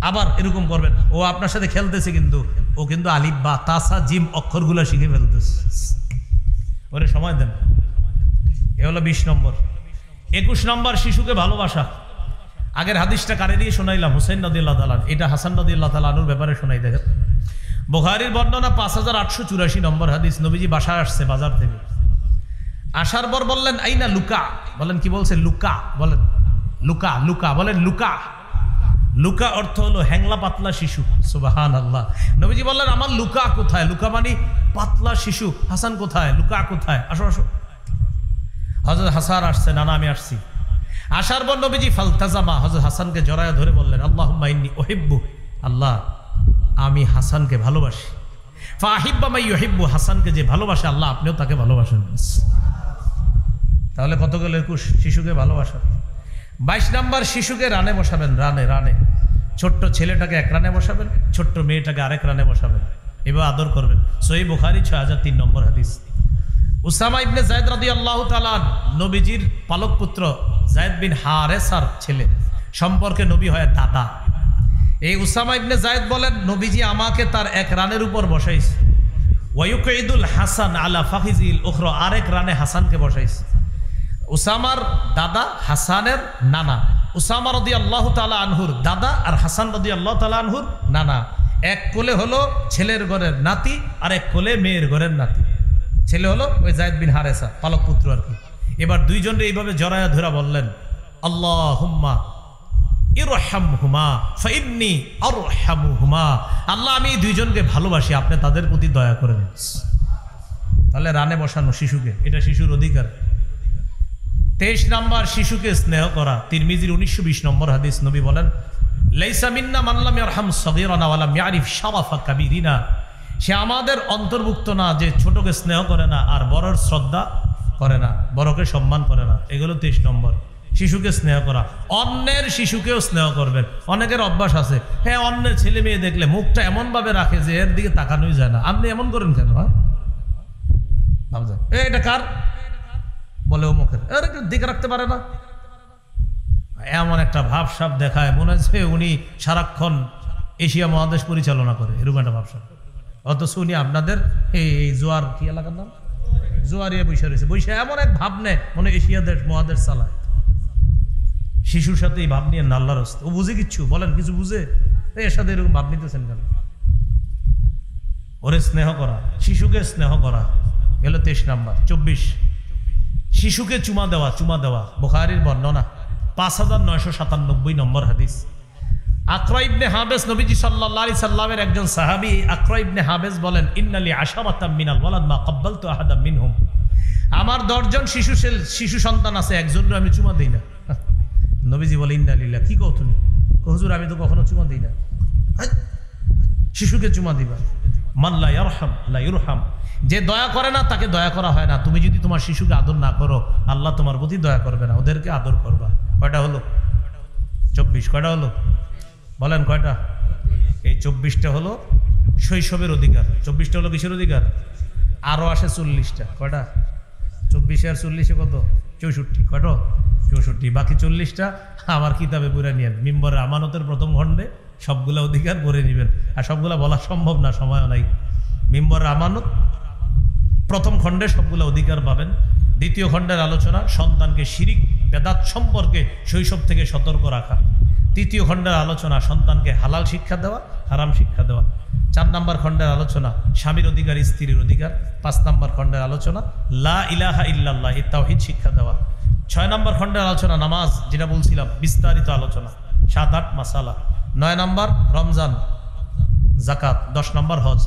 আবার এরকম করবেন। ও আপনার সাথে খেলতেছে কিন্তু ও কিন্তু আলিফ বা তাসা জিম অক্ষরগুলা শিখে ফেলতেছে, ওরে সময় দেন। এ হলো 20 নম্বর। 21 নম্বর শিশুকে ভালোবাসা। আগের হাদিসটা কারে দিয়ে শোনাইলাম? হুসাইন রাদিয়াল্লাহু তাআলা, এটা হাসান রাদিয়াল্লাহু তাআলা আনহুর ব্যাপারে শোনাই। দেখেন বুখারীর বর্ণনা 5884 নম্বর হাদিস, নবীজি বাসায় আসছে বাজার থেকে। আসার পর বললেন আইনা লুকা, বলেন কি বলছে? লুকা, বলেন লুকা, লুকা বলেন লুকা। লুকা অর্থ হলো হ্যাংলা পাতলা শিশু। সুবহানাল্লাহ। নবীজি বললেন আমার লুকা কোথায়? লুকা মানে পাতলা শিশু। হাসান কোথায়? লুকা কোথায়? আসো আসো। হযরত হাসান আসছে, নানা আমি আসছি। আসার পর নবীজি ফালতাজামা, হযরত হাসানকে জড়ায়া ধরে বললেন আল্লাহুম্মা ইন্নী উহিব্বু, আল্লাহ আমি হাসানকে ভালোবাসি। ফাহিব্বা মাই ইউহিব্বু, হাসানকে যে ভালোবাসে আল্লাহ আপনিও তাকে ভালোবাসেন। তাহলে কত গেল? 21 শিশুকে ভালোবাসা। 22 নম্বর শিশুকে রানে বসাবেন, রানে রানে। ছোট্ট ছেলেটাকে এক রানে বসাবেন, ছোট্ট মেয়েটাকে আরেক রানে বসাবেন, এবার আদর করবেন। সহিহ বুখারী 6003 নম্বর হাদিস। উসামা ইবনে যায়েদ রাদিয়াল্লাহু তাআলা, নবীজির পালক পুত্র যায়েদ বিন হারেসার ছেলে, সম্পর্কে নবী হয় দাদা। এই উসামা ইবনে যায়েদ বলেন নবীজি আমাকে তার এক রানের উপর বসাইছে। ওয়ায়ুকঈদুল হাসান আলা ফাখিজিল উখরা, আরেক রানে হাসানকে বসাইছে। উসামার দাদা হাসানের নানা, উসামা রাদিয়াল্লাহু তাআলা আনহুর দাদা আর হাসান রাদিয়াল্লাহু তাআলা আনহুর নানা। এক কোলে হলো ছেলের ঘরের নাতি, আর এক কোলে মেয়ের ঘরের নাতি। ছেলে হলো ওই যায়েদ বিন হারেসা, পালক পুত্র আর কি। এবার দুইজনে এইভাবে জড়ায়া ধরা বললেন আল্লাহুম্মা ইরহামহুমা ফাইন্নী আরহামুহুমা, আল্লাহ আমি দুইজনকে ভালোবাসি, আপনি তাদের প্রতি দয়া করেন। তাহলে রানে বসানো শিশুকে, এটা শিশুর অধিকার। 23 নম্বর শিশুকে স্নেহ করা। তিরমিজির 1920 নম্বর হাদিস, নবী বলেন লাইসা মিন্না মান লাম ইয়ারহাম সগীরানা ওয়া লাম ইয়ারিফ শারাফা কাবীরিনা, সে আমাদের অন্তর্ভুক্ত না যে ছোটকে স্নেহ করে না আর বড়র শ্রদ্ধা করে না, বড়কে সম্মান করে না। এগুলো 23 নম্বর শিশুকে স্নেহ করা। অন্যের শিশুকেও স্নেহ করবেন। অনেকের অভ্যাস আছে, হ্যাঁ অন্যের ছেলে মেয়ে দেখলে মুখটা এমন ভাবে রাখে যে এর দিকে তাকানোই যায় না। আপনি এমন করেন কেন? এটা কার? বলে ও মুখের, এর দিকে রাখতে পারে না, এমন একটা ভাব সাপ দেখায় মনে হচ্ছে উনি সারাক্ষণ এশিয়া মহাদেশ পরিচালনা করে, এরকম একটা ভাবসাব। অথচ উনি আপনাদের এই জোয়ার কি এলাকার নাম জোয়ারিয়া বৈশা রয়েছে, বৈশা এমন এক ভাব নেয় মনে এশিয়া দেশ মহাদেশ চালায়। শিশুর সাথে এই ভাব নিয়ে নাল্লার হস্ত, ও বুঝে কিচ্ছু বলেন, কিছু বুঝে? এর সাথে এরকম ভাব নিতেছেন কেন? ওরে স্নেহ করা, শিশুকে স্নেহ করা গেল 23 নাম্বার। 24 শিশুকে চুমা দেওয়া। চুমা দেওয়া বুখারীর বর্ণনা 5997 নম্বর হাদিস। আকরা ইবনে হাবেস, নবীজি সাল্লাল্লাহু আলাইহি সাল্লামের একজন সাহাবী আকরা ইবনে হাবেস বলেন, ইন্নালি আশারাতাম মিনাল ওয়ালাদ মা ক্বাব্বালতু আহাদাম মিনহুম। আমার 10 জন শিশু সন্তান আছে, একজনও আমি চুমা দেই না। নবীজি বলে, ইন্না লিল্লাহ, কি কও তুমি? হুজুর আমি তো কখনো চুমা দেই না। শিশুকে চুমা দিবা? মান লা ইয়ারহাম লা ইউরহাম, যে দয়া করে না তাকে দয়া করা হয় না। তুমি যদি তোমার শিশুকে আদর না করো, আল্লাহ তোমার প্রতি দয়া করবে না। ওদেরকে আদর করবা। কয়টা হলো? 24। কয়টা হলো বলেন? কয়টা? এই 24টা হলো শৈশবের অধিকার। 24টা হলো কিসের অধিকার? আরো আসে 40টা। কয়টা? 24 আর 40 কত? 64। কয়টা? 64। বাকি 40টা আমার কিতাবে পুরা নিয়েন, মিম্বরের আমানতের প্রথম খণ্ডে সবগুলা অধিকার পড়ে নেবেন। আর সবগুলা বলা সম্ভব না, সময়ও নাই। মিম্বরের আমানত প্রথম খণ্ডে সবগুলা অধিকার পাবেন। দ্বিতীয় খণ্ডের আলোচনা সন্তানকে শিরিক বেদাত সম্পর্কে শৈশব থেকে সতর্ক রাখা। তৃতীয় খণ্ডের আলোচনা সন্তানকে হালাল শিক্ষা দেওয়া, হারাম শিক্ষা দেওয়া। 4 নম্বর খণ্ডের আলোচনা স্বামীর অধিকার, স্ত্রীর অধিকার। 5 নম্বর খণ্ডের আলোচনা লা ইলাহা ইল্লাল্লাহ, এই তাওহীদ শিক্ষা দেওয়া। 6 নম্বর খণ্ডের আলোচনা নামাজ, যেটা বলছিলাম বিস্তারিত আলোচনা, 7-8 মাসালা। 9 নম্বর রমজান, যাকাত। 10 নম্বর হজ।